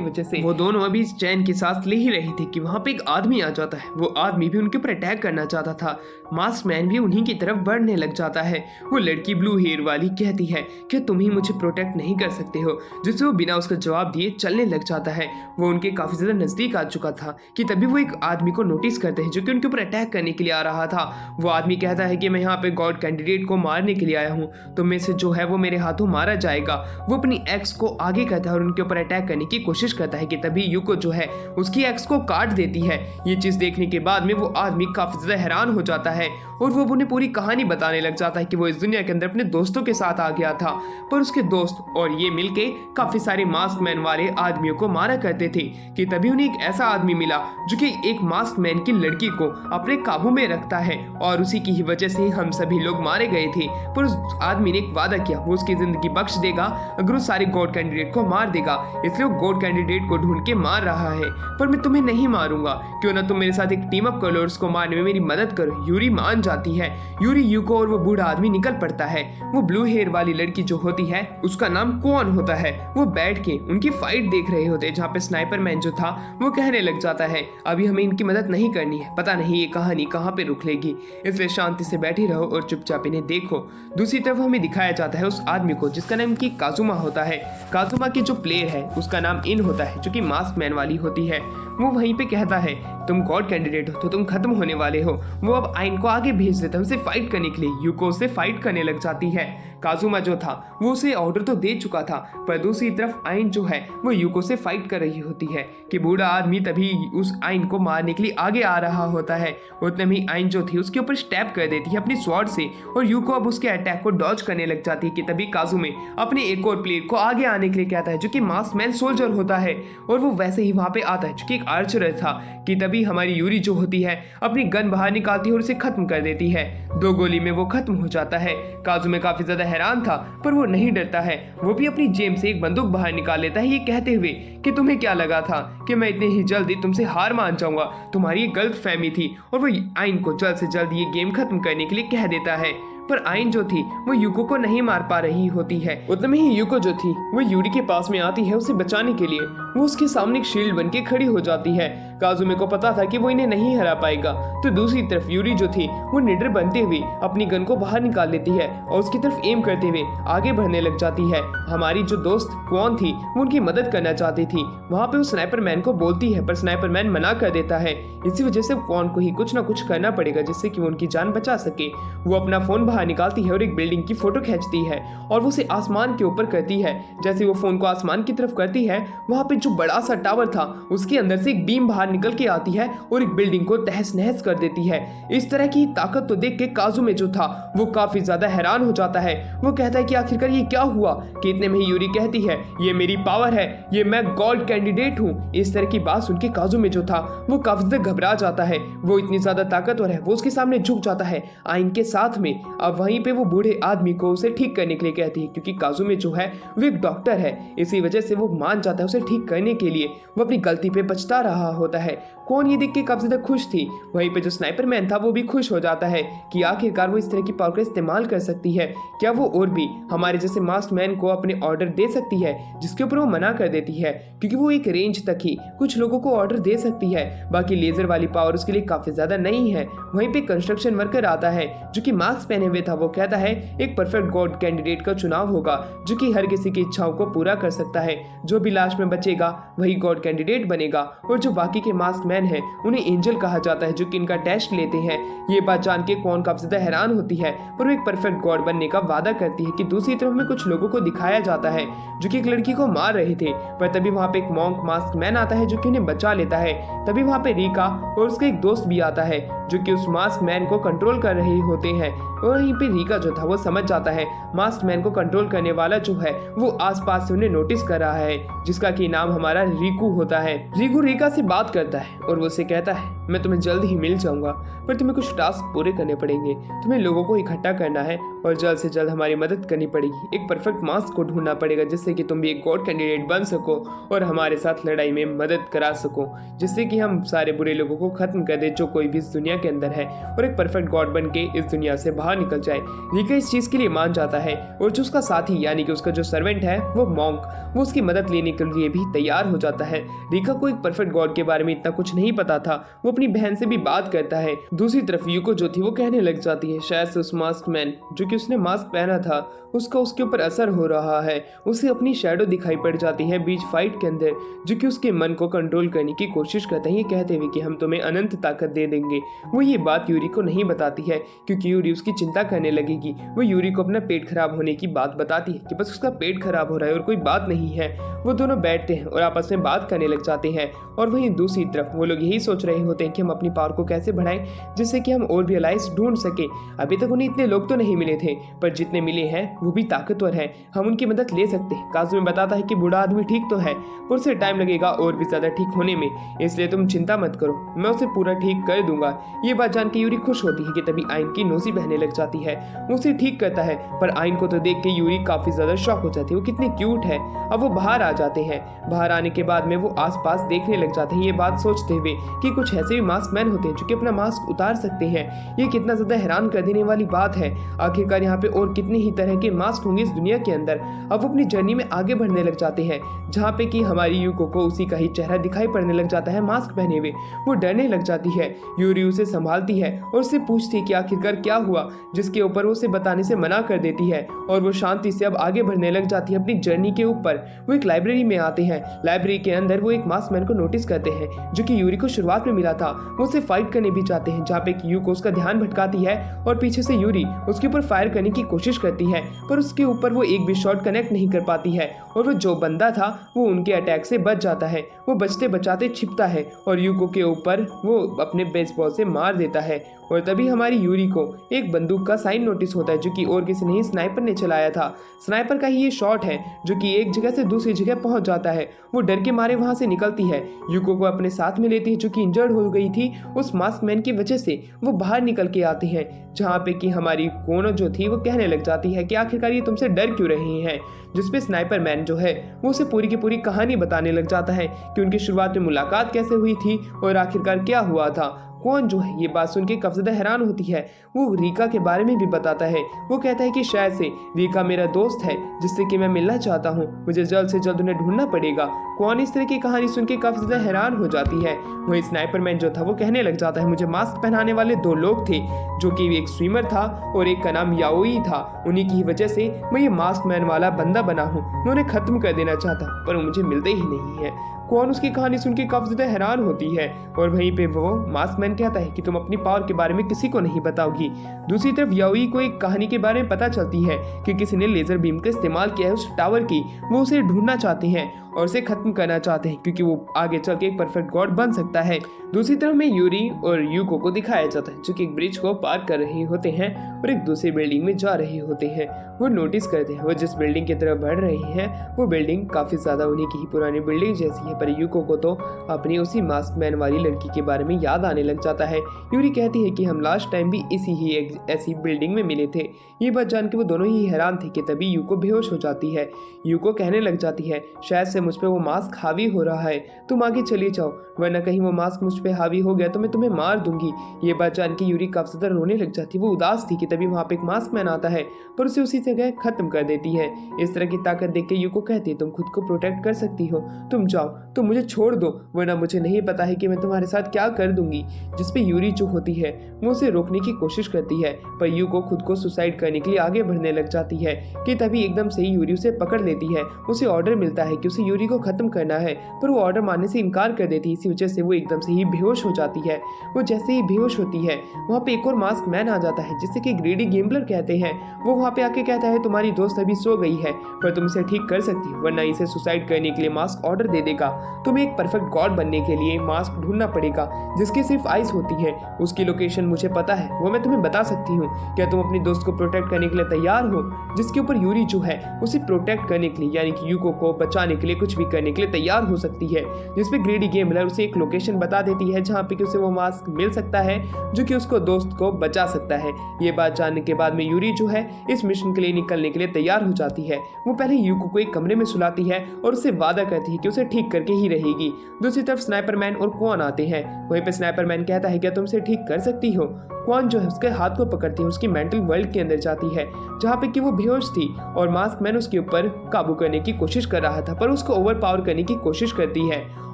वजह से। वो दोनों अभी इस चैन की सांस ले ही रही थी कि वहां पे एक आदमी आ जाता है। वो आदमी भी उनके ऊपर अटैक करना चाहता था। मास्क मैन भी उन्हीं की तरफ बढ़ने लग जाता है। वो लड़की ब्लू हेयर वाली कहती है कि तुम ही मुझे प्रोटेक्ट नहीं कर सकते हो, जिससे वो बिना उसका जवाब दिए चलने लग जाता है। वो उनके काफी ज्यादा नजदीक आ चुका था कि तभी वो एक आदमी को नोटिस करते हैं जो कि उनके ऊपर अटैक करने के लिए आ रहा था। वो आदमी कहता है कि मैं यहाँ पे गॉड कैंडिडेट को मारने के लिए आया हूँ, तो में से जो है वो मेरे हाथों मारा जाएगा। वो अपनी एक्स को आगे करता है और उनके ऊपर अटैक करने की कोशिश करता है कि तभी यूको जो है उसकी एक्स को काट देती है। ये चीज देखने के बाद में वो आदमी काफी ज्यादा हैरान हो जाता है और वो उन्हें पूरी कहानी बताने लग जाता है कि वो इस दुनिया के अंदर अपने दोस्तों के साथ आ गया था, पर उसके दोस्त और ये मिलके काफी सारे मास्क मैन वाले आदमियों को मारा करते थे कि तभी उन्हें एक ऐसा आदमी मिला जो कि एक मास्क मैन की लड़की को अपने काबू में रखता है, और उसी की ही वजह से हम सभी लोग मारे गए थे। पर उस आदमी ने एक वादा किया, वो उसकी जिंदगी बख्श देगा अगर वो सारे गॉड कैंडिडेट को मार देगा, इसलिए वो गॉड कैंडिडेट को ढूंढ के मार रहा है। पर मैं तुम्हें नहीं मारूंगा, क्यों ना तुम मेरे साथ एक टीम अप कर लो और उसको मारने में मेरी मदद करो। यूरी मान जाती है। यूरी, यूको और वो बूढ़ा आदमी निकल पड़ता है। वो ब्लू हेयर वाली लड़की जो होती है उसका नाम क्वान होता है। वो बैठ के उनकी फाइट देख रहे होते हैं, जहाँ पे स्नाइपर मैन जो था वो कहने लग जाता है अभी हमें इनकी मदद नहीं करनी है, पता नहीं ये कहानी कहाँ पे रुक लेगी, इसलिए शांति से बैठी रहो और चुपचाप इन्हें देखो। दूसरी तरफ हमें दिखाया जाता है उस आदमी को जिसका नाम की काजुमा होता है। काजुमा की जो प्लेयर है उसका नाम इन होता है, जो कि मास्क मैन वाली होती है। वो वहीं पे कहता है तुम गॉड कैंडिडेट हो तो तुम खत्म होने वाले हो। वो अब आइन को आगे भेज देता है उसे फाइट करने के लिए। यूको से फाइट करने लग जाती है। काजुमा जो था वो उसे ऑर्डर तो दे चुका था, पर दूसरी तरफ आइन जो है वो यूको से फाइट कर रही होती है कि बूढ़ा आदमी तभी उस आइन को मारने के लिए आगे आ रहा होता है। उतने में आइन जो थी उसके ऊपर स्टैप कर देती है अपनी स्वॉर्ड से, और यूको अब उसके अटैक को डॉज करने लग जाती है कि तभी काजुमे अपने एक और प्लेयर को आगे आने के लिए कहता है जो कि मास्क मैन सोल्जर होता है, और वो वैसे ही वहां पे आता है जो कि एक आर्चर था कि तभी हमारी यूरी जो होती है अपनी गन बाहर निकालती है और उसे खत्म कर देती है। 2 गोली में वो खत्म हो जाता है। काजुमे काफी ज्यादा हैरान था, पर वो नहीं डरता है। वो भी अपनी जेब से एक बंदूक बाहर निकाल लेता है, ये कहते हुए कि तुम्हें क्या लगा था कि मैं इतने ही जल्दी तुमसे हार मान जाऊंगा, तुम्हारी ये गलतफहमी थी। और वो आइन को जल्द से जल्द ये गेम खत्म करने के लिए कह देता है। पर आइन जो थी वो यूको को नहीं मार पा रही होती है। उतने में ही यूको जो थी वो यूरी के पास में आती है उसे बचाने के लिए। वो उसके सामने एक शील्ड बन के खड़ी हो जाती है। काजुमे को पता था कि वो इन्हें नहीं हरा पाएगा, तो दूसरी तरफ यूरी जो थी वो निडर बनते हुए अपनी गन को बाहर निकाल लेती है और उसकी तरफ एम करते हुए आगे बढ़ने लग जाती है। हमारी जो दोस्त क्वान थी वो उनकी मदद करना चाहती थी। वहाँ पे वो स्नाइपर मैन को बोलती है, पर स्नाइपर मैन मना कर देता है। इसी वजह से क्वान को ही कुछ ना कुछ करना पड़ेगा जिससे कि वो उनकी जान बचा सके। वो अपना फोन बाहर निकालती है और एक बिल्डिंग की फोटो खींचती है और वो उसे आसमान के ऊपर करती है। जैसे वो फोन को आसमान की तरफ करती है, वहाँ पे जो बड़ा सा टावर था उसके अंदर से एक बीम बाहर निकल के आती है और एक बिल्डिंग को तहस नहस कर देती है। इस तरह की ताकत तो देख के काजुमे जो था वो काफी ज्यादा हैरान हो जाता है। वो कहता है कि आखिरकार ये क्या हुआ, कि इतने में ही यूरी कहती है ये मेरी पावर है, ये मैं गॉड कैंडिडेट हूँ। इस तरह की बात सुन के काजुमे जो था वो काफी ज्यादा घबरा जाता है। वो इतनी ज्यादा ताकतवर है, वो उसके सामने झुक जाता है आइन के साथ में। अब वहीं पे वो बूढ़े आदमी को उसे ठीक करने के लिए कहती है, क्योंकि काजुमे जो है वो एक डॉक्टर है, इसी वजह से वो मान जाता है उसे ठीक करने के लिए। वो अपनी गलती पे पछता रहा होता है। कौन ये देख के काफी ज्यादा खुश थी। वहीं पे जो स्नाइपर मैन था वो भी खुश हो जाता है कि आखिरकार वो इस तरह की पावर का इस्तेमाल कर सकती है। क्या वो और भी हमारे जैसे मास्क मैन को अपने ऑर्डर दे सकती है, जिसके ऊपर वो मना कर देती है, क्योंकि वो एक रेंज तक ही कुछ लोगों को ऑर्डर दे सकती है, बाकी लेजर वाली पावर उसके लिए काफी ज्यादा नहीं है। वहीं पे कंस्ट्रक्शन वर्कर आता है जो कि मास्क पहने हुए वे था वो कहता है एक परफेक्ट गॉड कैंडिडेट का चुनाव होगा जो कि हर किसी की इच्छाओं को पूरा कर सकता है। जो भी लास्ट में बचेगा वही गॉड कैंडिडेट बनेगा और जो बाकी के मास्क मैन है उन्हें एंजल कहा जाता है जो कि इनका टेस्ट लेते हैं। ये बात जान के क्वान काफी ज्यादा हैरान होती है पर वो एक परफेक्ट गॉड बनने का वादा करती है कि दूसरी तरफ में कुछ लोगों को दिखाया जाता है जो कि एक लड़की को मार रहे थे। पर तभी वहाँ पे एक मॉन्क मास्क मैन आता है जो कि उन्हें बचा लेता है। तभी वहाँ पे रीका और उसका एक दोस्त भी आता है जो कि उस मास्क मैन को कंट्रोल कर रहे होते हैं। और वहीं पे रीका जो था वो समझ जाता है मास्क मैन को कंट्रोल करने वाला जो है वो आसपास से उन्हें नोटिस कर रहा है जिसका कि नाम हमारा रिकू होता है। रिकू रीका से बात करता है और वो उसे कहता है मैं तुम्हें जल्द ही मिल जाऊंगा पर तुम्हें कुछ टास्क पूरे करने पड़ेंगे। तुम्हें लोगों को इकट्ठा करना है और जल्द से जल्द हमारी मदद करनी पड़ेगी। एक परफेक्ट मास्क को ढूंढना पड़ेगा जिससे कि तुम भी एक गॉड कैंडिडेट बन सको और हमारे साथ लड़ाई में मदद करा सको जिससे कि हम सारे बुरे लोगों को खत्म कर दे जो कोई भी इस दुनिया के अंदर है और एक परफेक्ट गॉड बन के इस दुनिया से बाहर निकल जाए। रीका इस चीज के लिए मान जाता है और जो उसका साथी यानी कि उसका जो सर्वेंट है वो मॉन्क वो उसकी मदद लेने के लिए भी तैयार हो जाता है। रीका को एक परफेक्ट गॉड के बारे में इतना कुछ नहीं पता था। वो अपनी बहन से भी बात करता है। दूसरी तरफ यूको जो थी वो कहने लग जाती है शायद से उस मास्क मैन जो कि उसने मास्क पहना था उसका उसके ऊपर असर हो रहा है। उसे अपनी शैडो दिखाई पड़ जाती है बीच फाइट के अंदर जो कि उसके मन को कंट्रोल करने की कोशिश करते हैं ये कहते हुए कि हम तुम्हें अनंत ताकत दे देंगे। वो ये बात यूरी को नहीं बताती है क्योंकि यूरी उसकी चिंता करने लगेगी। वो यूरी को अपना पेट खराब होने की बात बताती है कि बस उसका पेट खराब हो रहा है और कोई बात नहीं है। वो दोनों बैठते हैं और आपस में बात करने लग जाते हैं और वहीं दूसरी तरफ वो लोग यही सोच रहे होते हैं कि हम अपनी पावर को कैसे बढ़ाएं जिससे कि हम और भी अलाइज ढूंढ सके। अभी तक उन्हें इतने लोग तो नहीं मिले थे पर जितने मिले हैं वो भी ताकतवर हैं। हम उनकी मदद ले सकते हैं। काजू में बताता है कि बूढ़ा आदमी ठीक तो है पर उसे टाइम लगेगा और भी ज्यादा ठीक होने में, इसलिए तुम चिंता मत करो मैं उसे पूरा ठीक कर दूंगा। ये बात जान के यूरी खुश होती है कि तभी आइन की नोजी बहने लग जाती है। उसे ठीक करता है पर आइन को तो देख के यूरी काफी ज्यादा शॉक हो जाती है। वो कितनी क्यूट है। अब वो बाहर आ जाते हैं। बाहर आने के बाद में वो आसपास देखने लग जाते हैं ये बात सोचते हुए कि कुछ ऐसे भी मास्क मैन होते हैं जो कि अपना मास्क उतार सकते हैं। ये कितना ज्यादा हैरान कर देने वाली बात है। आखिरकार यहाँ पे और कितने ही तरह के मास्क होंगे इस दुनिया के अंदर। अब वो अपनी जर्नी में आगे बढ़ने लग जाते हैं जहाँ पे कि हमारी यूको को उसी का ही चेहरा दिखाई पड़ने लग जाता है मास्क पहने हुए। वो डरने लग जाती है। यूरी उसे संभालती है और उससे पूछती है कि आखिरकार क्या हुआ जिसके ऊपर वो उसे बताने से मना कर देती है और वो शांति से अब आगे बढ़ने लग जाती है अपनी जर्नी के ऊपर। वो एक लाइब्रेरी में आते हैं। लाइब्रेरी के अंदर वो एक मास्क मैन को नोटिस करते हैं जो कि यूरी को शुरुआत में मिला था। वो उसे फाइट करने भी चाहते हैं जहाँ पे यूको उसका ध्यान भटकाती है और पीछे से यूरी उसके ऊपर फायर करने की कोशिश करती है पर उसके ऊपर वो एक भी शॉट कनेक्ट नहीं कर पाती है और वो जो बंदा था वो उनके अटैक से बच जाता है। वो बचते बचाते छिपता है और यूको के ऊपर वो अपने बेसबॉल से मार देता है और तभी हमारी यूरी को एक बंदूक का साइन नोटिस होता है जो कि और किसी नहीं स्नाइपर ने चलाया था। स्नाइपर का ही ये शॉट है जो कि एक जगह से दूसरी जगह पहुंच जाता है। वो डर के मारे वहां से निकलती है। यूको को अपने साथ में लेती है जो कि इंजर्ड हो गई थी उस मास्क मैन की वजह से। वो बाहर निकल के आती है जहाँ पे कि हमारी कोनो जो थी वो कहने लग जाती है कि आखिरकार ये तुमसे डर क्यों रही हैं। जिसपे स्नाइपर मैन जो है वो उसे पूरी की पूरी कहानी बताने लग जाता है कि उनकी शुरुआत में मुलाकात कैसे हुई थी और आखिरकार क्या हुआ था। कौन जो है ये बात सुन के काफी ज्यादा हैरान होती है। वो रीका के बारे में भी बताता है। वो कहता है कि शायद से रीका मेरा दोस्त है जिससे कि मैं मिलना चाहता हूँ। मुझे जल्द से जल्द उन्हें ढूंढना पड़ेगा। कौन इस तरह की कहानी सुन के काफी ज्यादा हैरान हो जाती है। वही स्नाइपर मैन जो था वो कहने लग जाता है मुझे मास्क पहनाने वाले दो लोग थे जो कि एक स्विमर था और एक का नाम याओई था। उन्हीं की वजह से मैं ये मास्क मैन वाला बंदा बना हूँ। मैं उन्हें खत्म कर देना चाहता हूँ पर मुझे मिलते ही नहीं है। कौन उसकी कहानी सुन के काफी ज्यादा हैरान होती है और वहीं पे वो मास्क मैन कहता है कि तुम अपनी पावर के बारे में किसी को नहीं बताओगी। दूसरी तरफ याओई को एक कहानी के बारे में पता चलती है कि किसी ने लेजर बीम का इस्तेमाल किया है उस टावर की। वो उसे ढूंढना चाहते हैं और उसे खत्म करना चाहते हैं क्योंकि वो आगे चल के एक परफेक्ट गॉड बन सकता है। दूसरी तरफ में यूरी और यूको को दिखाया जाता है जो कि एक ब्रिज को पार कर रहे होते हैं और एक दूसरी बिल्डिंग में जा रहे होते हैं। वो नोटिस करते हैं वो जिस बिल्डिंग की तरफ बढ़ रहे हैं वो बिल्डिंग काफी ज्यादा उन्हीं की ही पुरानी बिल्डिंग जैसी है। पर यूको को तो अपनी उसी मास्क मैन वाली लड़की के बारे में याद आने लग जाता है। यूरी कहती है कि हम लास्ट टाइम भी इसी ही ऐसी बिल्डिंग में मिले थे। ये बात जान के वो दोनों ही हैरान थे कि तभी यूको बेहोश हो जाती है। यूको कहने लग जाती है शायद से मुझ पे वो मास्क हावी हो रहा है। तुम आगे चली जाओ, वरना कहीं वो मास्क मुझ पे हावी हो गया तो मैं तुम्हें मार दूंगी। ये बात जान के यूरी काफी ज्यादा रोने लग जाती है। वो उदास थी कि तभी वहाँ पे एक मास्क मैन आता है पर उसे उसी जगह खत्म कर देती है। इस तरह की ताकत देख के यूको कहती है तुम खुद को प्रोटेक्ट कर सकती हो, तुम जाओ, तुम मुझे छोड़ दो, वरना मुझे नहीं पता है कि मैं तुम्हारे साथ क्या कर दूंगी। जिसपे यूरी जो होती है वो उसे रोकने की कोशिश करती है पर यूको खुद को सुसाइड करने के लिए आगे बढ़ने लग जाती है कि तभी एकदम से ही यूरी उसे पकड़ लेती है। उसे ऑर्डर मिलता है कि उसे यूरी को खत्म करना है पर वो ऑर्डर मानने से इनकार कर देती है। इसी वजह से वो एकदम से ही बेहोश हो जाती है। वो जैसे ही बेहोश होती है वहाँ पे एक और मास्क मैन आ जाता है जिसे कि ग्रेडी गेम्बलर कहते हैं। वो वहाँ पे आके कहता है तुम्हारी दोस्त अभी सो गई है पर तुम इसे ठीक कर सकती हो, वरना इसे सुसाइड करने के लिए मास्क ऑर्डर दे देगा। तुम्हें एक परफेक्ट गॉड बनने के लिए मास्क ढूंढना पड़ेगा जिसकी सिर्फ आइस होती है। उसकी लोकेशन मुझे पता है, वो मैं तुम्हें बता सकती हूँ। क्या तुम अपनी दोस्त को प्रोटेक्ट करने के लिए तैयार हो? जिसके ऊपर यूरी जो है उसे प्रोटेक्ट करने के लिए यानी कि यूको को बचाने के लिए कुछ भी करने के लिए तैयार हो सकती है। जिसपे ग्रेडी गेम्बलर उसे एक लोकेशन बता देती है जहाँ पे उसे वो मास्क मिल सकता है जो कि उसको दोस्त को बचा सकता है। ये बात जानने के बाद में यूरी जो है इस मिशन के लिए निकलने के लिए तैयार हो जाती है। वो पहले यूको को एक कमरे में सुलाती है और उससे वादा करती है कि उसे ठीक करके ही रहेगी। दूसरी तरफ स्नाइपर मैन और क्वान आते हैं। वहीं पे स्नाइपर मैन कहता है क्या तुम इसे ठीक कर सकती हो? क्वान जो है उसके हाथ को पकड़ती है, उसकी मेंटल वर्ल्ड के अंदर जाती है जहाँ पे कि वो बेहोश थी और मास्क मैन उसके ऊपर काबू करने की कोशिश कर रहा था पर उसको ओवरपावर करने की कोशिश करती है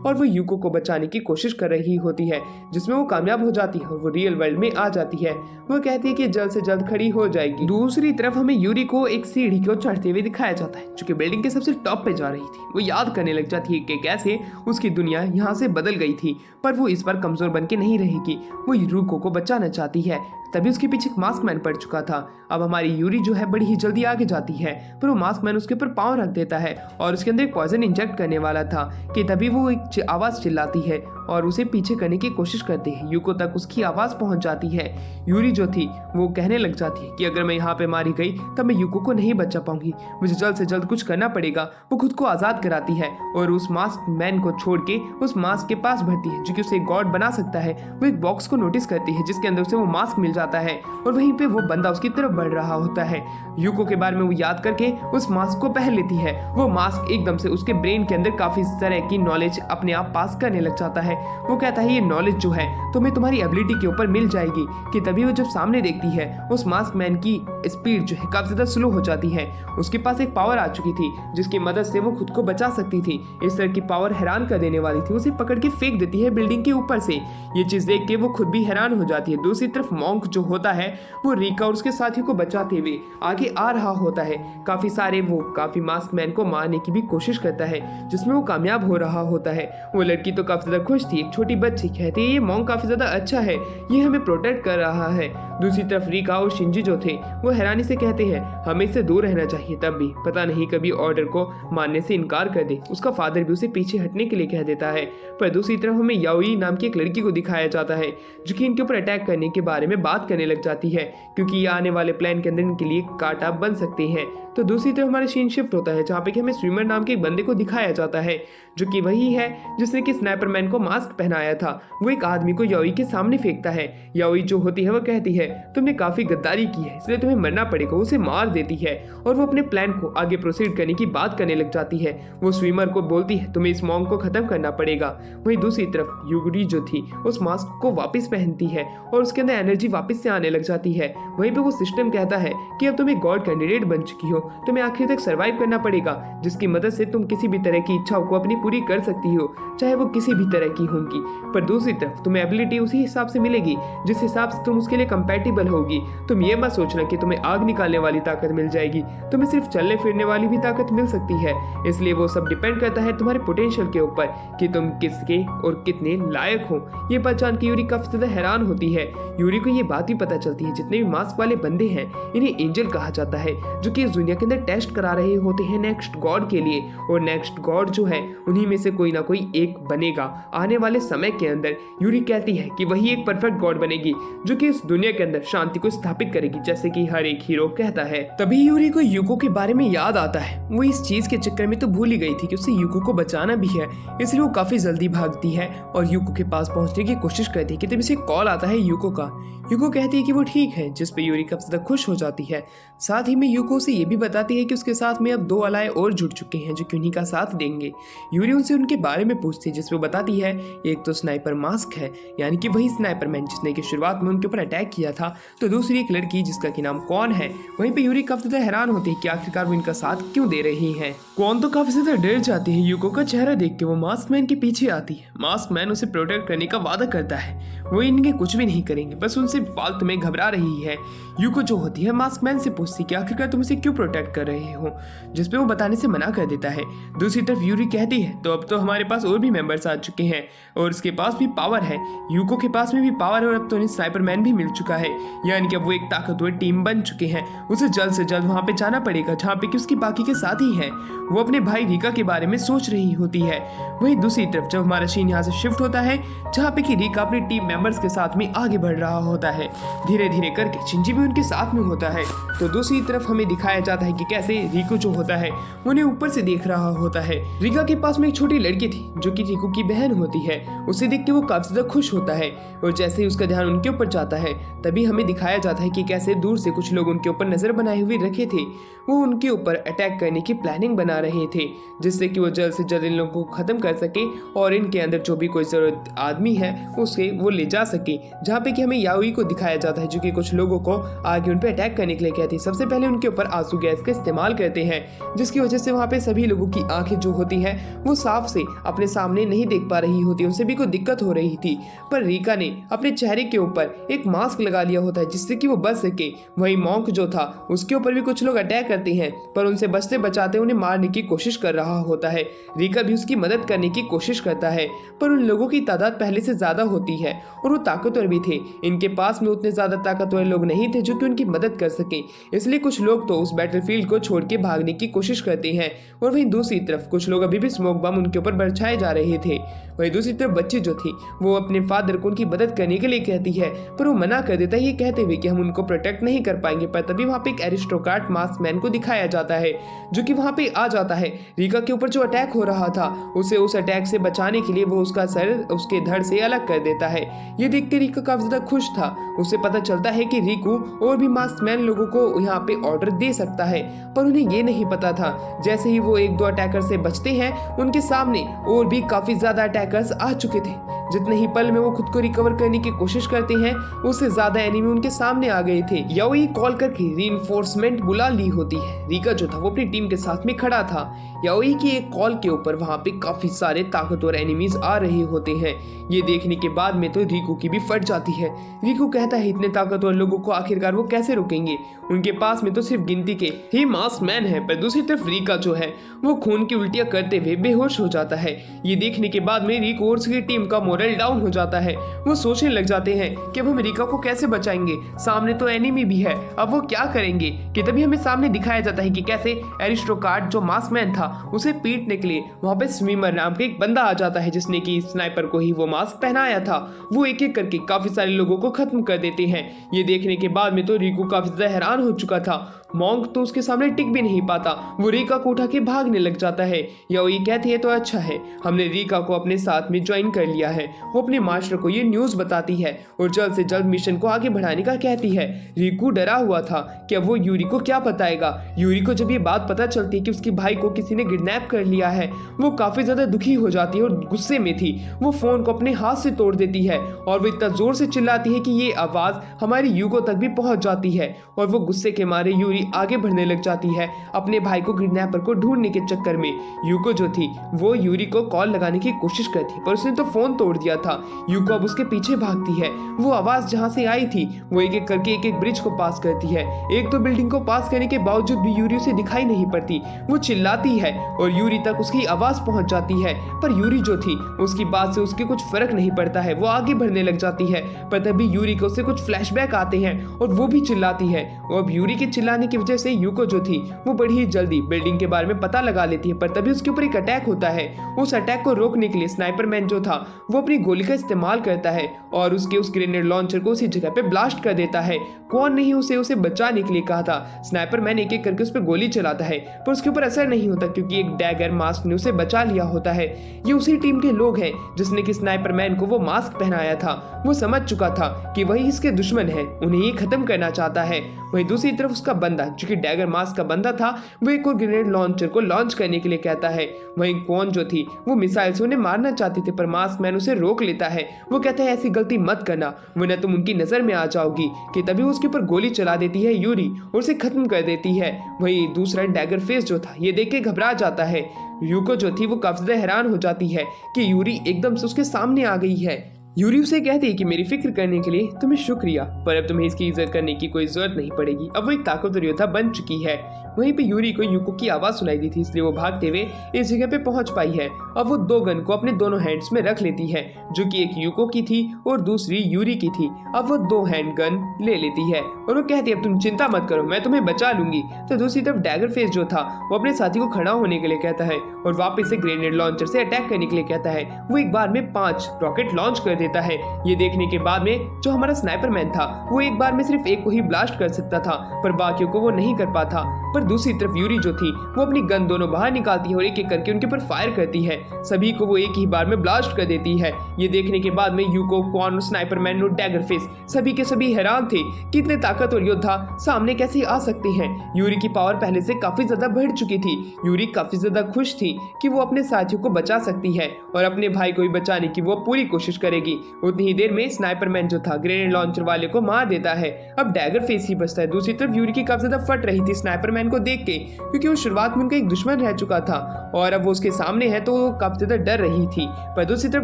और वो यूको को बचाने की कोशिश कर रही होती है जिसमें वो कामयाब हो जाती है और वो रियल वर्ल्ड में आ जाती है। वो कहती है कि जल्द से जल्द खड़ी हो जाएगी। दूसरी तरफ हमें यूरी को एक सीढ़ी को चढ़ते हुए दिखाया जाता है जो कि बिल्डिंग के सबसे टॉप पे जा रही थी। वो याद करने लग जाती है कि कैसे उसकी दुनिया यहाँ से बदल गई थी पर वो इस बार कमजोर बन के नहीं रहेगी। वो यूको को बचाना चाहती है। तभी उसके पीछे एक मास्क मैन पड़ चुका था। अब हमारी यूरी जो है बड़ी ही जल्दी आगे जाती है पर वो मास्क मैन उसके ऊपर पाँव रख देता है और उसके अंदर एक पॉइजन इंजेक्ट करने वाला था कि तभी वो एक आवाज चिल्लाती है और उसे पीछे करने की कोशिश करती है। यूको तक उसकी आवाज पहुंच जाती है। यूरी जो थी वो कहने लग जाती है कि अगर मैं यहाँ पे मारी गई तब मैं यूको को नहीं बचा पाऊंगी, मुझे जल्द से जल्द कुछ करना पड़ेगा। वो खुद को आजाद कराती है और उस मास्क मैन को छोड़ के उस मास्क के पास बढ़ती है जो कि उसे गॉड बना सकता है। वो एक बॉक्स को नोटिस करती है जिसके अंदर उसे वो मास्क मिल जाता है और वहीं पे वो बंदा उसकी तरफ बढ़ रहा होता है। यूको के बारे में वो याद करके उस मास्क को पहन लेती है। वो मास्क एकदम से उसके ब्रेन के अंदर काफी तरह की नॉलेज अपने आप पास करने लग जाता है। वो कहता है ये नॉलेज जो है तुम्हें तुम्हारी एबिलिटी के ऊपर मिल जाएगी कि तभी वो जब सामने देखती है उस मास्क मैन की स्पीड जो है काफी ज्यादा स्लो हो जाती है। उसके पास एक पावर आ चुकी थी जिसकी मदद से वो खुद को बचा सकती थी। इस तरह की पावर हैरान कर देने वाली थी। उसे पकड़ के फेंक देती है बिल्डिंग के ऊपर से। ये चीज देख के वो खुद भी हैरान हो जाती है। दूसरी तरफ मॉन्क जो होता है वो रीका और उसके साथियों को बचाते हुए आगे आ रहा होता है। काफी मास्क मैन को मारने की भी कोशिश करता है जिसमें वो कामयाब हो रहा होता है। वो लड़की तो काफी ज्यादा खुश थी। एक छोटी बच्ची कहती है ये मॉन्क काफी ज्यादा अच्छा है, ये हमें प्रोटेक्ट कर रहा है। दूसरी तरफ रीका और शिंजी जो थे वो हैरानी से कहते हैं हमें इससे दूर रहना चाहिए। तब भी पता नहीं कभी ऑर्डर को मानने से इनकार कर दे। उसका फादर भी उसे पीछे हटने के लिए कह देता है। पर दूसरी तरफ हमें याओई नाम की एक लड़की को दिखाया जाता है जो कि इनके ऊपर अटैक करने के बारे में बात करने लग जाती है क्योंकि ये आने वाले प्लान के अंदर इनके लिए कांटा बन सकते हैं। तो दूसरी तरफ हमारा सीन शिफ्ट होता है जहाँ पे कि हमें स्विमर नाम के एक बंदे को दिखाया जाता है जो कि वही है जिसने कि स्नाइपर मैन को मास्क पहनाया था। वो एक आदमी को याओई के सामने फेंकता है। याओई जो होती है वो कहती है तुमने काफी गद्दारी की है इसलिए तुम्हें मरना पड़ेगा। उसे मार देती है और वो अपने प्लान को आगे प्रोसीड करने की बात करने लग जाती है। वो स्विमर को बोलती है तुम्हें इस मॉन्क को खत्म करना पड़ेगा। वहीं दूसरी तरफ यूरी जो थी उस मास्क को वापस पहनती है और उसके अंदर एनर्जी वापस से आने लग जाती है। वहीं पे वो सिस्टम कहता है कि अब तुम एक गॉड कैंडिडेट बन चुकी हो, तुम्हें आखिर तक सर्वाइव करना पड़ेगा जिसकी मदद से तुम किसी भी तरह की इच्छाओं को अपनी पूरी कर सकती हो, चाहे वो किसी भी तरह की होंगी। पर दूसरी तरफ तुम्हें एबिलिटी उसी हिसाब से मिलेगी जिस हिसाब से तुम उसके लिए कंपैटिबल होगी। तुम ये मत सोचना कि तुम्हें आग निकालने वाली ताकत मिल जाएगी, तुम्हें सिर्फ चलने फिरने वाली भी ताकत मिल सकती है। इसलिए वो सब डिपेंड करता है तुम्हारे पोटेंशियल के ऊपर कि तुम किसके और कितने लायक हो। ये बात जान के यूरी काफी ज्यादा हैरान होती है। यूरी को ये बात भी पता चलती है जितने भी मास्क वाले बंदे हैं इन्हें एंजल कहा जाता है जो कि इस दुनिया के अंदर टेस्ट करा रहे होते हैं नेक्स्ट गॉड के लिए। और नेक्स्ट गॉड जो है उन्हीं में से कोई ना कोई एक बनेगा आने वाले समय के अंदर। यूरी कहती है कि वही एक परफेक्ट गॉड बनेगी जो कि इस दुनिया के अंदर शांति को स्थापित करेगी, जैसे कि हर एक हीरो कहता है। तभी यूरी को यूको के बारे में याद आता है। वो इस चीज के चक्कर में तो भूल ही गई थी कि उसे यूको को बचाना भी है, इसलिए वो काफी जल्दी भागती है और यूको के पास पहुंचने की कोशिश करती है कि तभी उसे कॉल आता है यूको का। यूको कहती है कि वो ठीक है, जिस पे यूरी काफी ज्यादा खुश हो जाती है। साथ ही में यूको उसे ये भी बताती है कि उसके साथ में अब 2 अलाय और जुड़ चुके हैं जो कि उन्हीं का साथ देंगे। यूरी उनसे उनके बारे में पूछती है, जिसपे वो बताती है एक तो स्नाइपर मास्क है, यानी कि वही स्नाइपर मैन जिसने कि शुरुआत में उनके ऊपर अटैक किया था, तो दूसरी एक लड़की जिसका कि नाम कौन है। वहीं पे यूरी काफी ज्यादा हैरान होती है कि आखिरकार वो इनका साथ क्यों दे रही है। कौन तो काफी ज्यादा डर जाती है। यूको का चेहरा देख के वो मास्क मैन के पीछे आती है। मास्क मैन उसे प्रोटेक्ट करने का वादा करता है, वो इनके कुछ भी नहीं करेंगे, बस उनसे फालतू में घबरा रही है। यूको जो होती है मास्क मैन से पूछती कि आखिरकार तुम इसे क्यों प्रोटेक्ट कर रहे हो, जिसपे वो बताने से मना कर देता है। दूसरी तरफ यूरी कहती है तो अब तो हमारे पास और भी मेंबर्स आ चुके हैं और उसके पास भी पावर है, यूको के पास में भी पावर है और अब तो उन्हें स्नाइपर मैन भी मिल चुका है, यानी कि अब वो एक ताकतवर टीम बन चुके हैं। उसे जल्द से जल्द वहां पे जाना पड़ेगा जहाँ पे कि उसकी बाकी के साथी हैं। वो अपने भाई रिका के बारे में सोच रही होती है। वहीं दूसरी तरफ जब हमारा सीन यहाँ से शिफ्ट होता है जहाँ पे कि रिका अपनी टीम मेंबर्स के साथ में आगे बढ़ रहा होता है, धीरे धीरे करके शिंजी भी उनके साथ में होता है। तो दूसरी तरफ हमें दिखाया जाता है कि कैसे रिको जो होता है उन्हें ऊपर से देख रहा होता है। रिका के पास में एक छोटी लड़की थी जो कि रिको की बहन होती है। उसे देख के वो काफी ज्यादा खुश होता है और जैसे ही उसका ध्यान उनके ऊपर जाता है तभी हमें दिखाया जाता है कि कैसे दूर से कुछ लोग उनके ऊपर नजर बनाए हुए रखे थे। वो उनके ऊपर अटैक करने की प्लानिंग बना रहे थे, जिससे कि वो जल्द से जल्द इन लोगों को खत्म कर सके और इनके अंदर जो भी कोई जरूरत आदमी है उसे वो ले जा सके। जहाँ पे कि हमें याओई को दिखाया जाता है जो कि कुछ लोगों को आगे उन पे अटैक करने के लिए कहती है। सबसे पहले उनके ऊपर आंसू गैस का इस्तेमाल करते हैं, जिसकी वजह से वहाँ पे सभी लोगों की आंखें जो होती हैं वो साफ से अपने सामने नहीं देख पा रही होती, उनसे भी कोई दिक्कत हो रही थी। पर रिका ने अपने चेहरे के ऊपर एक मास्क लगा लिया होता है जिससे कि वो बच सके। वही मॉन्क जो था उसके ऊपर भी कुछ लोग अटैक करते हैं, पर उनसे बचते बचाते उन्हें मारने की कोशिश कर रहा होता है। रिका भी उसकी मदद करने की कोशिश करता है, पर उन लोगों की तादाद पहले से ज्यादा होती है और वो ताकतवर भी थे। इनके पास में उतने ज्यादा ताकतवर लोग नहीं थे जो कि उनकी मदद कर सके, इसलिए कुछ लोग तो उस बैटलफील्ड को छोड़ के भागने की कोशिश करते हैं। और वहीं दूसरी तरफ कुछ लोग अभी भी स्मोक बम उनके ऊपर बरछाए जा रहे थे। वहीं दूसरी तरफ बच्ची जो थी वो अपने फादर को उनकी मदद करने के लिए कहती है, पर वो मना कर देता है ये कहते हुए कि हम उनको प्रोटेक्ट नहीं कर पाएंगे। पर तभी वहाँ पे एक एरिस्टोक्रेट मास्क मैन को दिखाया जाता है जो कि वहाँ पे आ जाता है। रिका के ऊपर जो अटैक हो रहा था उसे उस अटैक से बचाने के लिए वो उसका सर उसके धड़ से अलग कर देता है। ये देख के रिका काफी ज्यादा खुश था। उसे पता चलता है कि रिकू और भी मास्क मैन लोगों को यहाँ पे ऑर्डर दे सकता है, पर उन्हें ये नहीं पता था। जैसे ही वो 1-2 अटैकर से बचते हैं उनके सामने और भी काफी ज्यादा अटैकर्स आ चुके थे। जितने ही पल में वो खुद को रिकवर करने की कोशिश करते हैं उससे ज्यादा एनिमी उनके सामने आ गए थे। याओई कॉल करके रीइंफोर्समेंट बुला ली होती है। रिका जो था वो अपनी टीम के साथ में खड़ा था। याओई की एक कॉल के ऊपर वहां पे काफी सारे ताकतवर एनिमीज आ रहे होते हैं। ये देखने के बाद में तो रिकू की भी फट जाती है। रिकू कहता है इतने ताकतवर लोगों को आखिरकार वो कैसे रोकेंगे, उनके पास में तो सिर्फ गिनती के ही मास्क मैन है। पर दूसरी तरफ रिका जो है वो खून की उल्टियां करते हुए बेहोश हो जाता है। ये देखने के बाद में रिकू और उसकी टीम का मोरल डाउन हो जाता है। वो सोचने लग जाते हैं कि अब हम रिका को कैसे बचाएंगे, सामने तो एनिमी भी है, अब वो क्या करेंगे। कि तभी हमें सामने दिखाया जाता है कि कैसे एरिस्टोक्रेट जो मास्क मैन था उसे पीटने के लिए वहां पे स्विमर नाम का एक बंदा आ जाता है जिसने कि स्नाइपर को ही वो मास्क पहनाया था। वो एक एक करके काफी सारे लोगों को खत्म कर देते हैं। ये देखने के बाद में तो रिकू काफी ज्यादा हैरान हो चुका था। मॉन्क तो उसके सामने टिक भी नहीं पाता, वो रिका को उठा के भागने लग जाता है। याओई कहती है तो अच्छा है हमने रिका को अपने साथ में ज्वाइन कर लिया है। वो अपने मास्टर को ये न्यूज बताती है और जल्द से जल्द मिशन को आगे बढ़ाने का कहती है। रिकू डरा हुआ था कि अब वो यूरी को क्या बताएगा। यूरी को जब ये बात पता चलती है कि उसके भाई को किसी ने किडनैप कर लिया है वो काफी ज्यादा दुखी हो जाती है और गुस्से में थी। वो फोन को अपने हाथ से तोड़ देती है और वो इतना जोर से चिल्लाती है कि ये आवाज हमारी यूको तक भी पहुंच जाती है और वो गुस्से के मारे यूरी आगे बढ़ने लग जाती है अपने भाई को किडनैपर को ढूंढने के चक्कर में। यूको जो थी वो यूरी को कॉल लगाने की कोशिश करती पर उसने तो फोन तोड़ दिया था। यूको अब उसके पीछे भागती है। वो आवाज जहां से आई थी वो एक एक करके एक एक ब्रिज को पास करती है। एक तो बिल्डिंग को पास करने के बावजूद भी यूरी उसे दिखाई नहीं पड़ती। वो चिल्लाती है और यूरी तक उसकी आवाज पहुंच जाती है, पर यूरी जो थी उसकी बात से उसके कुछ फर्क नहीं पड़ता है। वो आगे बढ़ने लग जाती है, पर तभी यूरी को उसे कुछ फ्लैशबैक आते हैं और वो भी चिल्लाती है। और अब यूरी के चिल्लाने की वजह से यूको जो थी वो बड़ी ही जल्दी बिल्डिंग के बारे में पता लगा लेती है, पर तभी उसके ऊपर एक अटैक होता है। उस अटैक को रोकने के लिए स्नाइपर मैन जो था वो अपनी गोली का इस्तेमाल करता है और उस ग्रेनेड लॉन्चर को उसी जगह पे ब्लास्ट कर देता है। कौन नहीं उसे बचाने के लिए कहा था। स्नाइपर मैन एक एक करके उस पर गोली चलाता है पर उसके ऊपर असर नहीं होता क्योंकि एक डैगर मास्क ने उसे बचा लिया होता है। ये उसी टीम के लोग हैं जिसने कि स्नाइपर मैन को वो मास्क पहनाया था। वो समझ चुका था कि वही इसके दुश्मन है, उन्हें ये खत्म करना चाहता है। वहीं दूसरी तरफ उसका बंदा जो कि डैगर मास्क का बंदा था वो एक और ग्रेनेड लॉन्चर को लॉन्च करने के लिए कहता है। वहीं कौन जो थी वो मिसाइल से उन्हें मारना चाहती थी पर मास्क मैन उसे रोक लेता है। वो कहता है ऐसी गलती मत करना वरना तुम उनकी नजर में आ जाओगी। कि तभी उसके ऊपर गोली चला देती है यूरी और उसे खत्म कर देती है। वहीं दूसरा डैगर फेस जो था ये देख के घबरा जाता है। यूको जो थी वो काफी ज्यादा हैरान हो जाती है कि यूरी एकदम से उसके सामने आ गई है। यूरी उसे कहती है कि मेरी फिक्र करने के लिए तुम्हें शुक्रिया, पर अब तुम्हें इसकी इज्जत करने की कोई जरूरत नहीं पड़ेगी। अब वो एक ताकतवर योद्धा बन चुकी है। वहीं पे यूरी को यूको की आवाज सुनाई दी थी इसलिए वो भागते हुए इस जगह पे पहुंच पाई है। अब वो दो गन को अपने दोनों हैंड्स में रख लेती है जो कि एक यूको की थी और दूसरी यूरी की थी। अब वो दो हैंड गन ले लेती है और वो कहती है अब तुम चिंता मत करो, मैं तुम्हें बचा लूंगी। तो दूसरी तरफ डैगर फेस जो था वो अपने साथी को खड़ा होने के लिए कहता है और वापस से ग्रेनेड लॉन्चर से अटैक करने के लिए कहता है। वो एक बार में 5 रॉकेट लॉन्च कर देता है। ये देखने के बाद में जो हमारा स्नाइपर मैन था वो एक बार में सिर्फ एक को ही ब्लास्ट कर सकता था पर बाकियों को वो नहीं कर पाता। पर दूसरी तरफ यूरी जो थी वो अपनी गन दोनों बाहर निकालती है और एक एक करके उनके पर फायर करती है। सभी को वो एक ही बार में ब्लास्ट कर देती है। ये देखने के बाद में यूको, क्वान, स्नाइपर मैन और डैगर फेस सभी के सभी हैरान थे कि इतने ताकतवर योद्धा सामने कैसे आ सकते हैं। यूरी की पावर पहले से काफी ज्यादा बढ़ चुकी थी। यूरी काफी ज्यादा खुश थी कि वो अपने साथियों को बचा सकती है और अपने भाई को भी बचाने की वो पूरी कोशिश करेगी। उतनी ही देर में स्नाइपर मैन जो था ग्रेनेड लॉन्चर वाले को मार देता है। अब डैगर फेस ही बचता है। दूसरी तरफ यूरी की काफी ज्यादा फट रही थी स्नाइपर मैन को देख के क्योंकि वो शुरुआत में उनका एक दुश्मन रह चुका था और अब वो उसके सामने है तो वो काफी ज्यादा डर रही थी। पर दूसरी तरफ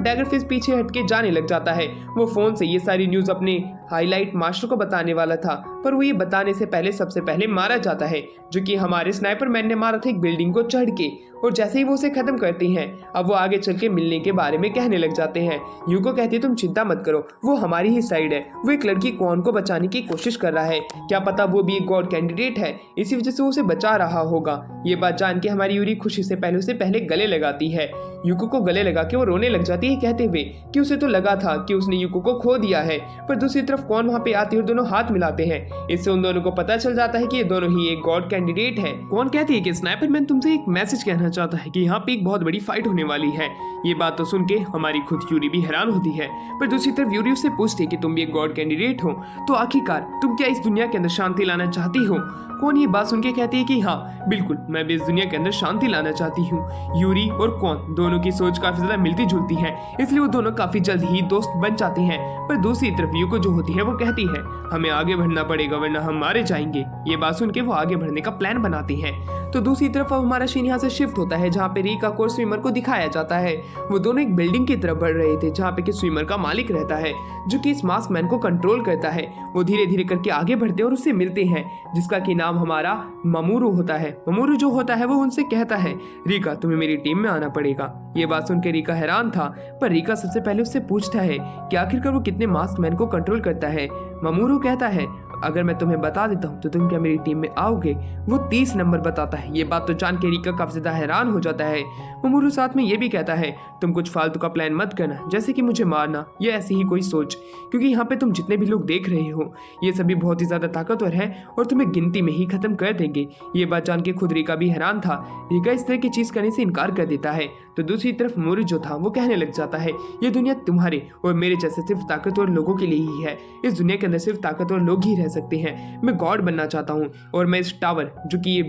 डैगर फेस पीछे हटके जाने लग जाता है। वो फोन से ये सारी न्यूज अपने हाईलाइट मास्टर को बताने वाला था पर वो ये बताने से पहले सबसे पहले मारा जाता है जो कि हमारे स्नाइपर मैन ने मारा था एक बिल्डिंग को चढ़ के। और जैसे ही वो उसे खत्म करती हैं अब वो आगे चल के मिलने के बारे में कहने लग जाते हैं। यूको कहती है तुम चिंता मत करो, वो हमारी ही साइड है। वो एक लड़की कौन को बचाने की कोशिश कर रहा है, क्या पता वो भी एक गॉड कैंडिडेट है, इसी वजह से वो उसे बचा रहा होगा। ये बात जान के हमारी यूरी खुशी से पहले उसे पहले गले लगाती है। यूको को गले लगा के वो रोने लग जाती है कहते हुए कि उसे तो लगा था कि उसने यूको को खो दिया है। पर दूसरी तरफ कौन वहाँ पे आती है और दोनों हाथ मिलाते हैं। इससे उन दोनों को पता चल जाता है कि ये दोनों ही एक गॉड कैंडिडेट है। कौन कहती है कि स्नाइपर मैन तुमसे एक मैसेज कहना चाहता है कि यहाँ पे एक बहुत बड़ी फाइट होने वाली है। ये बात तो सुन के हमारी खुद यूरी भी हैरान होती है। पर दूसरी तरफ यूरी उससे पूछती है कि तुम भी एक गॉड कैंडिडेट हो तो आखिरकार तुम क्या इस दुनिया के अंदर शांति लाना चाहती हो। कौन ये बात सुन के कहती है कि हाँ बिल्कुल, मैं भी इस दुनिया के अंदर शांति लाना चाहती हूँ। यूरी और कौन दोनों की सोच काफी ज्यादा मिलती जुलती है इसलिए वो दोनों काफी जल्द ही दोस्त बन जाते हैं। पर दूसरी तरफ यूको जो होती है वो कहती है हमें आगे बढ़ना पड़ेगा वरना हम मारे जाएंगे। ये बात सुन के वो आगे बढ़ने का प्लान बनाती है। तो दूसरी तरफ अब हमारा सीन यहाँ से शिफ्ट होता है जहाँ पे रिका को स्विमर को दिखाया जाता है। वो दोनों एक बिल्डिंग की तरफ बढ़ रहे थे जहाँ पे कि स्विमर का मालिक रहता है जो कि इस मास्क मैन को कंट्रोल करता है। वो धीरे धीरे करके आगे बढ़ते हैं और उससे मिलते हैं जिसका कि नाम हमारा ममूरू होता है। ममूरू जो होता है वो उनसे कहता है रिका तुम्हें मेरी टीम में आना पड़ेगा। ये बात सुन के रिका हैरान था पर रिका सबसे पहले उससे पूछता है कि आखिरकार वो कितने मास्क मैन को कंट्रोल करता है। ममूरू कहता है अगर मैं तुम्हें बता देता हूँ तो तुम क्या मेरी टीम में आओगे। वो 30 नंबर बताता है। ये बात तो जान के रिका काफी ज्यादा हैरान हो जाता है। ममूरू साथ में ये भी कहता है तुम कुछ फालतू का प्लान मत करना जैसे कि मुझे मारना या ऐसी ही कोई सोच, क्योंकि यहाँ पे तुम जितने भी लोग देख रहे हो ये सभी बहुत ही ज्यादा ताकतवर है और तुम्हें गिनती में ही खत्म कर देंगे। ये बात जान के खुद रिका भी हैरान था। रिका इस तरह की चीज करने से इनकार कर देता है। तो दूसरी तरफ ममूरू जो था वो कहने लग जाता है ये दुनिया तुम्हारे और मेरे जैसे सिर्फ ताकतवर लोगों के लिए ही है। इस दुनिया के अंदर सिर्फ ताकतवर लोग ही रह सकते हैं। मैं गॉड बनना चाहता हूँ और मैं इस टावर जो कि ये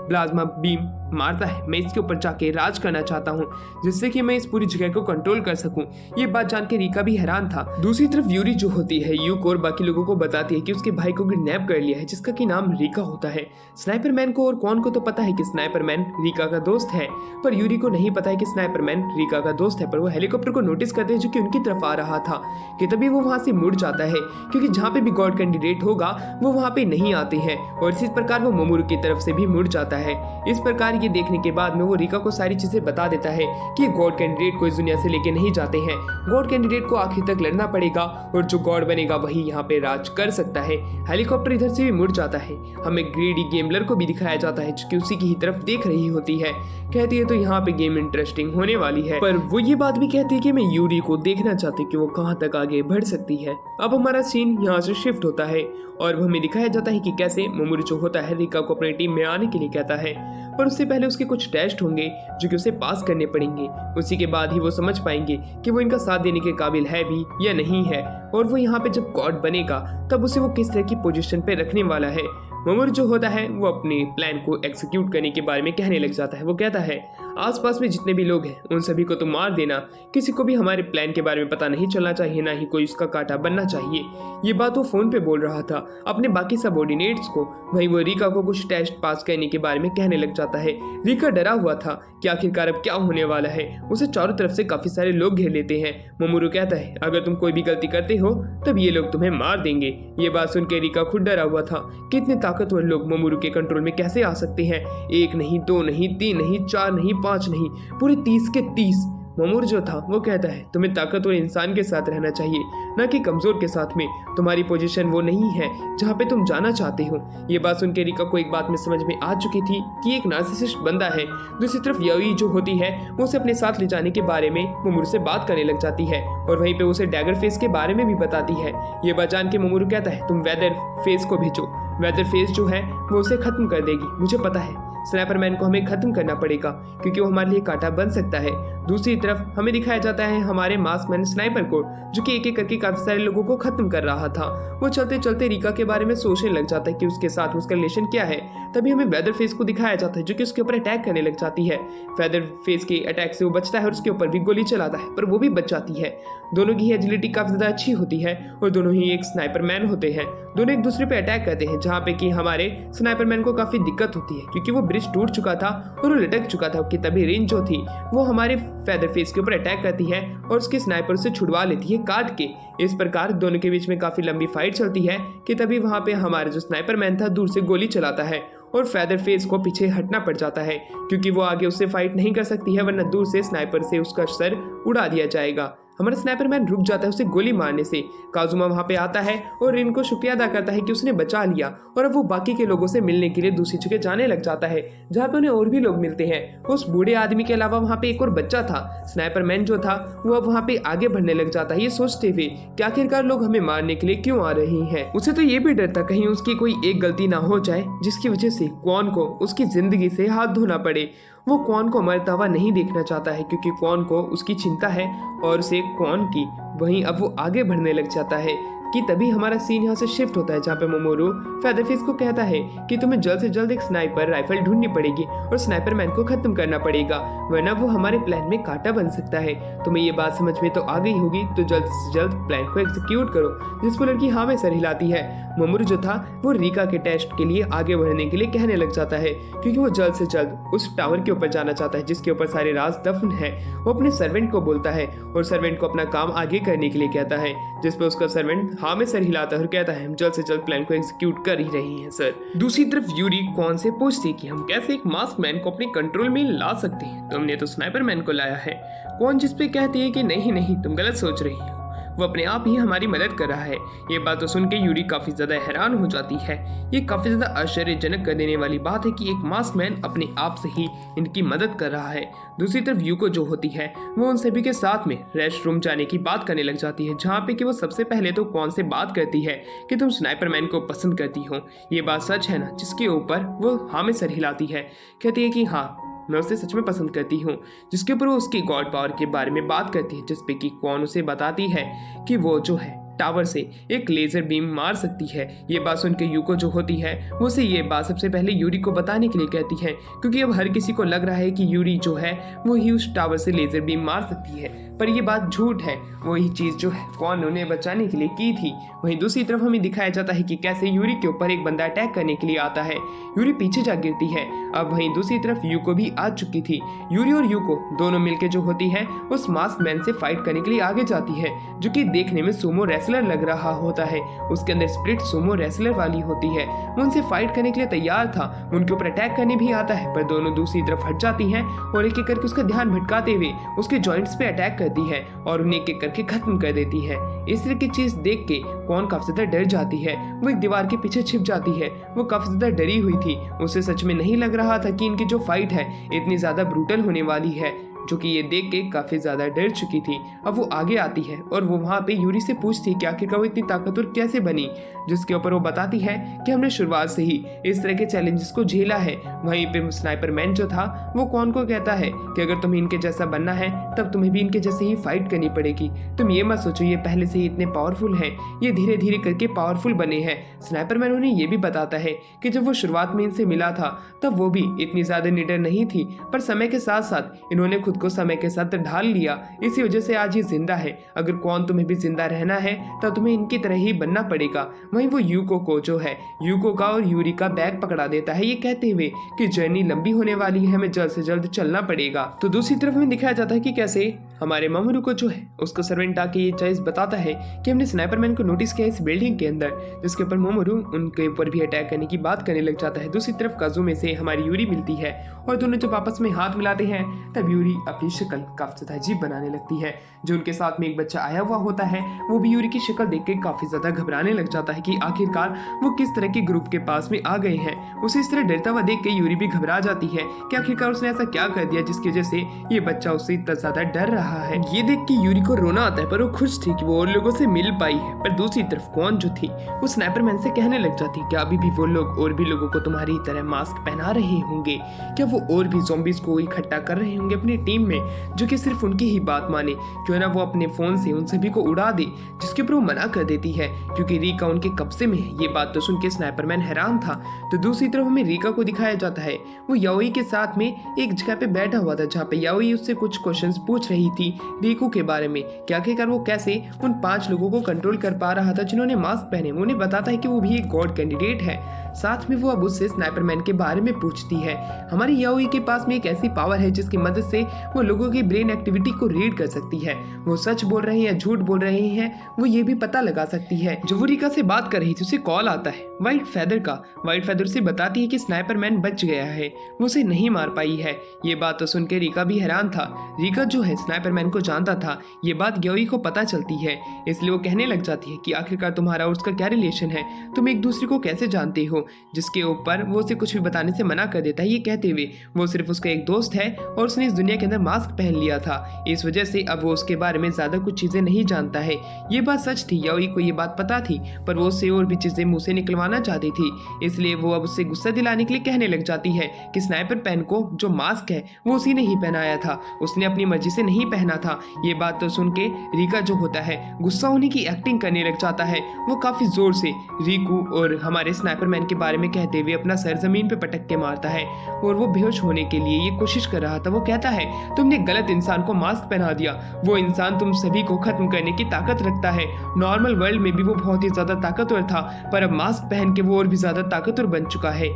प्लाज्मा बीम मारता है मैं इसके ऊपर जाके राज करना चाहता हूँ जिससे कि मैं इस पूरी जगह को कंट्रोल कर सकूं। ये बात जान के रिका भी हैरान था। दूसरी तरफ यूरी जो होती है यूको और बाकी लोगों को बताती है कि उसके भाई को किडनैप कर लिया है जिसका कि नाम रिका होता है। स्नाइपर मैन को और कौन को तो पता है कि स्नाइपर मैन रिका का दोस्त है पर यूरी को नहीं पता है कि स्नाइपर मैन रिका का दोस्त है। पर वो हेलीकॉप्टर को नोटिस करते हैं जो कि उनकी तरफ आ रहा था कि तभी वो वहां से मुड़ जाता है क्योंकि जहाँ पे भी गॉड कैंडिडेट होगा वो वहां पे नहीं आते हैं और इसी प्रकार वो ममूरू की तरफ से भी मुड़ जाता जाता है। इस प्रकार ये देखने के बाद में वो रिका को सारी चीजें बता देता है कि गॉड कैंडिडेट को इस दुनिया से लेके नहीं जाते हैं। गॉड कैंडिडेट को आखिर तक लड़ना पड़ेगा और जो गॉड बनेगा वही यहाँ पे राज कर सकता है। हेलीकॉप्टर इधर से भी मुड़ जाता है। हमें ग्रीडी गेमलर को भी दिखाया जाता है जो कि उसी की ही तरफ देख रही होती है। कहती है तो यहाँ पे गेम इंटरेस्टिंग होने वाली है, पर वो ये बात भी कहती है कि मैं यूरी को देखना चाहती कि वो कहाँ तक आगे बढ़ सकती है। अब हमारा सीन यहाँ से शिफ्ट होता है और हमें दिखाया जाता है कि कैसे मोमोरू जो होता है रिका को अपनी टीम में आने के लिए कहता है, पर उससे पहले उसके कुछ टेस्ट होंगे जो कि उसे पास करने पड़ेंगे। उसी के बाद ही वो समझ पाएंगे कि वो इनका साथ देने के काबिल है भी या नहीं है, और वो यहाँ पे जब गॉड बनेगा तब उसे वो किस तरह की पोजीशन पे रखने वाला है। मोमोरू जो होता है वो अपने प्लान को एग्जीक्यूट करने के बारे में कहने लग जाता है। वो कहता है आसपास में जितने भी लोग हैं उन सभी को तुम मार देना, किसी को भी हमारे प्लान के बारे में पता नहीं चलना चाहिए, ना ही कोई उसका कांटा बनना चाहिए। ये बात वो फोन पे बोल रहा था अपने बाकी सबऑर्डिनेट्स को। वहीं वो रिका को कुछ टेस्ट पास करने के बारे में कहने लग जाता है। रिका डरा हुआ था कि आखिरकार अब क्या होने वाला है। उसे चारों तरफ से काफी सारे लोग घेर लेते हैं। मोमोरू कहता है अगर तुम कोई भी गलती करते हो तब ये लोग तुम्हें मार देंगे। ये बात सुन के रिका खुद डरा हुआ था कि इतने ताकतवर लोग मोमोरू के कंट्रोल में कैसे आ सकते हैं। 1 नहीं, 2 नहीं, 3 नहीं, 4 नहीं, 5 नहीं, पूरे 30 के 30। मोमोरू जो था वो कहता है तुम्हें ताकतवर इंसान के साथ रहना चाहिए, न कि कमजोर के साथ में। तुम्हारी पोजीशन वो नहीं है जहाँ पे तुम जाना चाहते हो। ये बात सुन के रिका को एक बात में समझ में आ चुकी थी कि एक नार्सिसिस्ट बंदा है। दूसरी तरफ याओई जो होती है वो उसे अपने साथ ले जाने के बारे में मोमोरू से बात करने लग जाती है और वहीं पे उसे डैगर फेस के बारे में भी बताती है। ये बात जान के मोमोरू कहता है तुम वेदर फेस को भेजो, वेदर फेस जो है वो उसे खत्म कर देगी। मुझे पता है स्नाइपरमैन को हमें खत्म करना पड़ेगा क्योंकि वो हमारे लिए कांटा बन सकता है। दूसरी तरफ हमें दिखाया जाता है हमारे मास्कमैन स्नाइपर को जो कि एक एक करके काफी सारे लोगों को खत्म कर रहा था। वो चलते चलते रिका के बारे में सोचने लग जाता है कि उसके साथ उसका रिलेशन क्या है। तभी हमें वेदर फेस को दिखाया जाता है जो कि उसके ऊपर अटैक करने लग जाती है। वेदर फेस के अटैक से वो बचता है और उसके ऊपर भी गोली चलाता है, पर वो भी बच जाती है। दोनों की एजिलिटी काफी ज्यादा अच्छी होती है और दोनों ही एक स्नाइपरमैन होते हैं। दोनों एक दूसरे पे अटैक करते हैं जहाँ पे कि हमारे स्नाइपरमैन को काफी दिक्कत होती है क्योंकि वो ब्रिज टूट चुका था और वो लटक चुका था कि तभी रेंज जो थी वो हमारे फेदर फेस के ऊपर अटैक करती है और उसके स्नाइपर से छुड़वा लेती है काट के। इस प्रकार दोनों के बीच में काफी लंबी फाइट चलती है कि तभी वहां पे हमारा जो स्नाइपरमैन था दूर से गोली चलाता है और फेदर फेस को पीछे हटना पड़ जाता है क्योंकि वो आगे उससे फाइट नहीं कर सकती है, वरना दूर से स्नाइपर से उसका सर उड़ा दिया जाएगा। हमारा स्नाइपरमैन रुक जाता है उसे गोली मारने से। काजुमा वहां पे आता है और रिन को शुक्रिया अदा करता है कि उसने बचा लिया और अब वो बाकी के लोगों से मिलने के लिए दूसरी जगह जाने लग जाता है जहाँ पे उन्हें और भी लोग मिलते हैं। उस बूढ़े आदमी के अलावा वहाँ पे एक और बच्चा था। स्नाइपरमैन जो था वो अब वहाँ पे आगे बढ़ने लग जाता है ये सोचते हुए कि आखिरकार लोग हमें मारने के लिए क्यों आ रहे हैं। उसे तो ये भी डर था कहीं उसकी कोई एक गलती ना हो जाए जिसकी वजह से क्वान को उसकी जिंदगी से हाथ धोना पड़े। वो क्वान को मरता हुआ नहीं देखना चाहता है क्योंकि क्वान को उसकी चिंता है और उसे क्वान की। वहीं अब वो आगे बढ़ने लग जाता है कि तभी हमारा सीन यहाँ से शिफ्ट होता है जहाँ पे मोमोरू फेदरफेस को कहता है कि तुम्हें जल्द से जल्द एक स्नाइपर राइफल ढूंढनी पड़ेगी और स्नाइपरमैन को खत्म करना पड़ेगा, वरना वो हमारे प्लान में कांटा बन सकता है। तुम्हें ये बात समझ में तो आ गई होगी, तो जल्द से जल्द प्लान को एग्जीक्यूट करो। जिस पर लड़की हाँ में सर हिलाती है। मोमोरू जो था वो रिका के टेस्ट के लिए आगे बढ़ने के लिए कहने लग जाता है क्योंकि वो जल्द से जल्द उस टावर के ऊपर जाना चाहता है जिसके ऊपर सारे राज दफन है। वो अपने सर्वेंट को बोलता है और सर्वेंट को अपना काम आगे करने के लिए कहता है, जिस पर उसका सर्वेंट हाँ में सर हिलाता है और कहता है हम जल्द से जल्द प्लान को एग्जीक्यूट कर ही रही हैं सर। दूसरी तरफ यूरी कौन से पूछती है कि हम कैसे एक मास्क मैन को अपने कंट्रोल में ला सकते हैं, तुमने तो स्नाइपर मैन को लाया है। कौन जिस पे कहती है कि नहीं नहीं तुम गलत सोच रही हो, वो अपने आप ही हमारी मदद कर रहा है। ये बात तो सुन के यूरी काफी ज्यादा हैरान हो जाती है। ये काफी ज्यादा आश्चर्यजनक कर देने वाली बात है कि एक मास्क मैन अपने आप से ही इनकी मदद कर रहा है। दूसरी तरफ यूको जो होती है वो उन सभी के साथ में रेस्ट रूम जाने की बात करने लग जाती है जहाँ पे कि वो सबसे पहले तो कौन से बात करती है कि तुम स्नाइपर मैन को पसंद करती हो। ये बात सच है ना, जिसके ऊपर वो हाँ में सर हिलाती है, कहती है कि हाँ मैं उसे सच में पसंद करती हूँ। जिसके ऊपर वो उसकी गॉड पावर के बारे में बात करती है जिसपे कि कौन उसे बताती है कि वो जो है टावर से एक लेजर बीम मार सकती है। ये बात सुन के यूको जो होती है वो उसे ये बात सबसे पहले यूरी को बताने के लिए कहती है क्योंकि अब हर किसी को लग रहा है कि यूरी जो है वो ही उस टावर से लेजर बीम मार सकती है, पर ये बात झूठ है। वही चीज जो है कौन उन्हें बचाने के लिए की थी। वहीं दूसरी तरफ हमें दिखाया जाता है कि कैसे यूरी के ऊपर एक बंदा अटैक करने के लिए आता है। यूरी पीछे जा गिरती है। अब वहीं दूसरी तरफ यूको भी आ चुकी थी। यूरी और यूको दोनों मिलकर जो होती है उस मास्क मैन से फाइट करने के लिए आगे जाती है जो कि देखने में सुमो रेसलर लग रहा होता है, उसके अंदर स्प्लिट सुमो रेसलर वाली होती है। वो उनसे फाइट करने के लिए तैयार था, उनके ऊपर अटैक करने भी आता है, पर दोनों दूसरी तरफ हट जाती हैं और एक एक करके उसका ध्यान भटकाते हुए उसके जॉइंट्स पे अटैक करती है और उन्हें एक एक करके खत्म कर देती है। इस तरह की चीज देख के कौन काफी ज्यादा डर जाती है। वो एक दीवार के पीछे छिप जाती है। वो काफी ज्यादा डरी हुई थी, उसे सच में नहीं लग रहा था कि इनकी जो फाइट है इतनी ज्यादा ब्रूटल होने वाली है, जो कि ये देख के काफी ज्यादा डर चुकी थी। अब वो आगे आती है और वो वहाँ पे यूरी से पूछती है कि आखिरकार वो इतनी ताकतवर कैसे बनी, जिसके ऊपर वो बताती है कि हमने शुरुआत से ही इस तरह के चैलेंजेस को झेला है। वहीं पे स्नाइपर मैन जो था वो कौन को कहता है कि अगर तुम्हें इनके जैसा बनना है तब तुम्हें भी इनके जैसे ही फाइट करनी पड़ेगी। तुम ये मत सोचो ये पहले से ही इतने पावरफुल हैं, ये धीरे धीरे करके पावरफुल बने हैं। स्नाइपर मैन उन्हें ये भी बताता है कि जब वो शुरुआत में इनसे मिला था तब वो भी इतनी ज्यादा निडर नहीं थी, पर समय के साथ साथ इन्होंने खुद को समय के साथ ढाल लिया, इसी वजह से आज ये जिंदा है। अगर कौन तुम्हें भी जिंदा रहना है तब तुम्हें इनकी तरह ही बनना पड़ेगा। वहीं वो यूको को जो है यूको का और यूरी का बैग पकड़ा देता है, ये कहते हुए कि जर्नी लंबी होने वाली है, हमें जल्द से जल्द चलना पड़ेगा। तो दूसरी तरफ में दिखाया जाता है कि कैसे हमारे मामरू को जो है उसको सर्वेंट आके ये चीज बताता है कि हमने स्नाइपर मैन को नोटिस किया इस बिल्डिंग के अंदर, जिसके ऊपर मामरू उनके ऊपर भी अटैक करने की बात करने लग जाता है। दूसरी तरफ काजुमे से हमारी यूरी मिलती है और दोनों जब आपस में हाथ मिलाते हैं तब यूरी अपनी शक्ल काफी ज्यादा अजीब बनाने लगती है। जो उनके साथ में एक बच्चा आया हुआ होता है वो भी यूरी की शक्ल देख के काफी ज्यादा घबराने लग जाता है कि आखिरकार वो किस तरह के ग्रुप के पास में आ गए हैं। उसे इस तरह डरता हुआ देख के यूरी भी घबरा जाती है कि आखिरकार उसने ऐसा क्या कर दिया जिसकी वजह से ये बच्चा उससे इतना ज्यादा डर रहा है। ये देख के यूरी को रोना आता है, पर वो खुश थी कि वो और लोगों से मिल पाई है। पर दूसरी तरफ कौन जो थी वो स्नाइपर मैन से कहने लग जाती है कि अभी भी वो लोग और भी लोगों को तुम्हारी तरह मास्क पहना रहे होंगे, क्या वो और भी ज़ॉम्बीज़ को इकट्ठा कर रहे होंगे अपनी टीम में, जो कि सिर्फ उनकी ही बात माने। क्यों ना वो अपने फोन से उन सभी को उड़ा दे, जिसके ऊपर वो मना कर देती है क्योंकि रीका उनके कब्जे में है। ये बात तो सुन के स्नाइपर मैन हैरान था। तो दूसरी तरफ हमें रीका को दिखाया जाता है, वो याओई के साथ में एक जगह पे बैठा हुआ था जहाँ पे याओई उससे कुछ क्वेश्चंस पूछ रही थी रीकू के बारे में, क्या आखिरकार वो कैसे उन 5 लोगों को कंट्रोल कर पा रहा था जिन्होंने मास्क पहने। वो उन्हें बताता है कि वो भी एक गॉड कैंडिडेट है। साथ में वो अब उससे स्नाइपर मैन के बारे में पूछती है। हमारी याओई के पास में एक ऐसी पावर है जिसकी मदद से वो लोगों की ब्रेन एक्टिविटी को रीड कर सकती है। वो सच बोल रहे हैं या झूठ बोल रहे हैं वो ये भी पता लगा सकती है। जो वो रीका से बात कर रही थी उसे कॉल आता है व्हाइट फेदर का। व्हाइट फेदर से बताती है कि स्नाइपर मैन बच गया है, वो उसे नहीं मार पाई है। ये बात तो सुन के रीका भी हैरान था। रीका जो है स्नाइपर मैन को जानता था, ये बात याओई को पता चलती है, इसलिए वो कहने लग जाती है कि आखिरकार तुम्हारा और उसका क्या रिलेशन है, तुम एक दूसरे को कैसे जानते हो। जिसके ऊपर वो उसे कुछ भी बताने से मना कर देता है, ये कहते हुए वो सिर्फ उसका एक दोस्त है और उसने इस दुनिया के अंदर मास्क पहन लिया था, इस वजह से अब वो उसके बारे में ज्यादा कुछ चीजें नहीं जानता है। ये बात सच थी, याओई को ये बात पता थी, पर वो उससे और भी चीजें मुंह से निकलवाना चाहती थी, इसलिए वो अब उससे गुस्सा दिलाने के लिए कहने लग जाती है कि स्नाइपर मैन को जो मास्क है वो उसी ने ही पहनाया था, उसने अपनी मर्जी से नहीं पहना था। ये बात तो सुन के रीका जो होता है गुस्सा होने की एक्टिंग करने लग जाता है। वो काफी जोर से रीकू और हमारे स्नाइपर मैन के बारे में कहते हुए अपना सर जमीन पे पटक के मारता है और वो बेहोश होने के लिए ये कोशिश कर रहा था। वो कहता है तुमने गलत इंसान को मास्क पहना दिया, वो इंसान तुम सभी को खत्म करने की ताकत रखता है। नॉर्मल वर्ल्ड में भी वो बहुत ही ज्यादा ताकतवर था, पर अब मास्क पहन के वो और भी ज्यादा ताकतवर बन चुका है।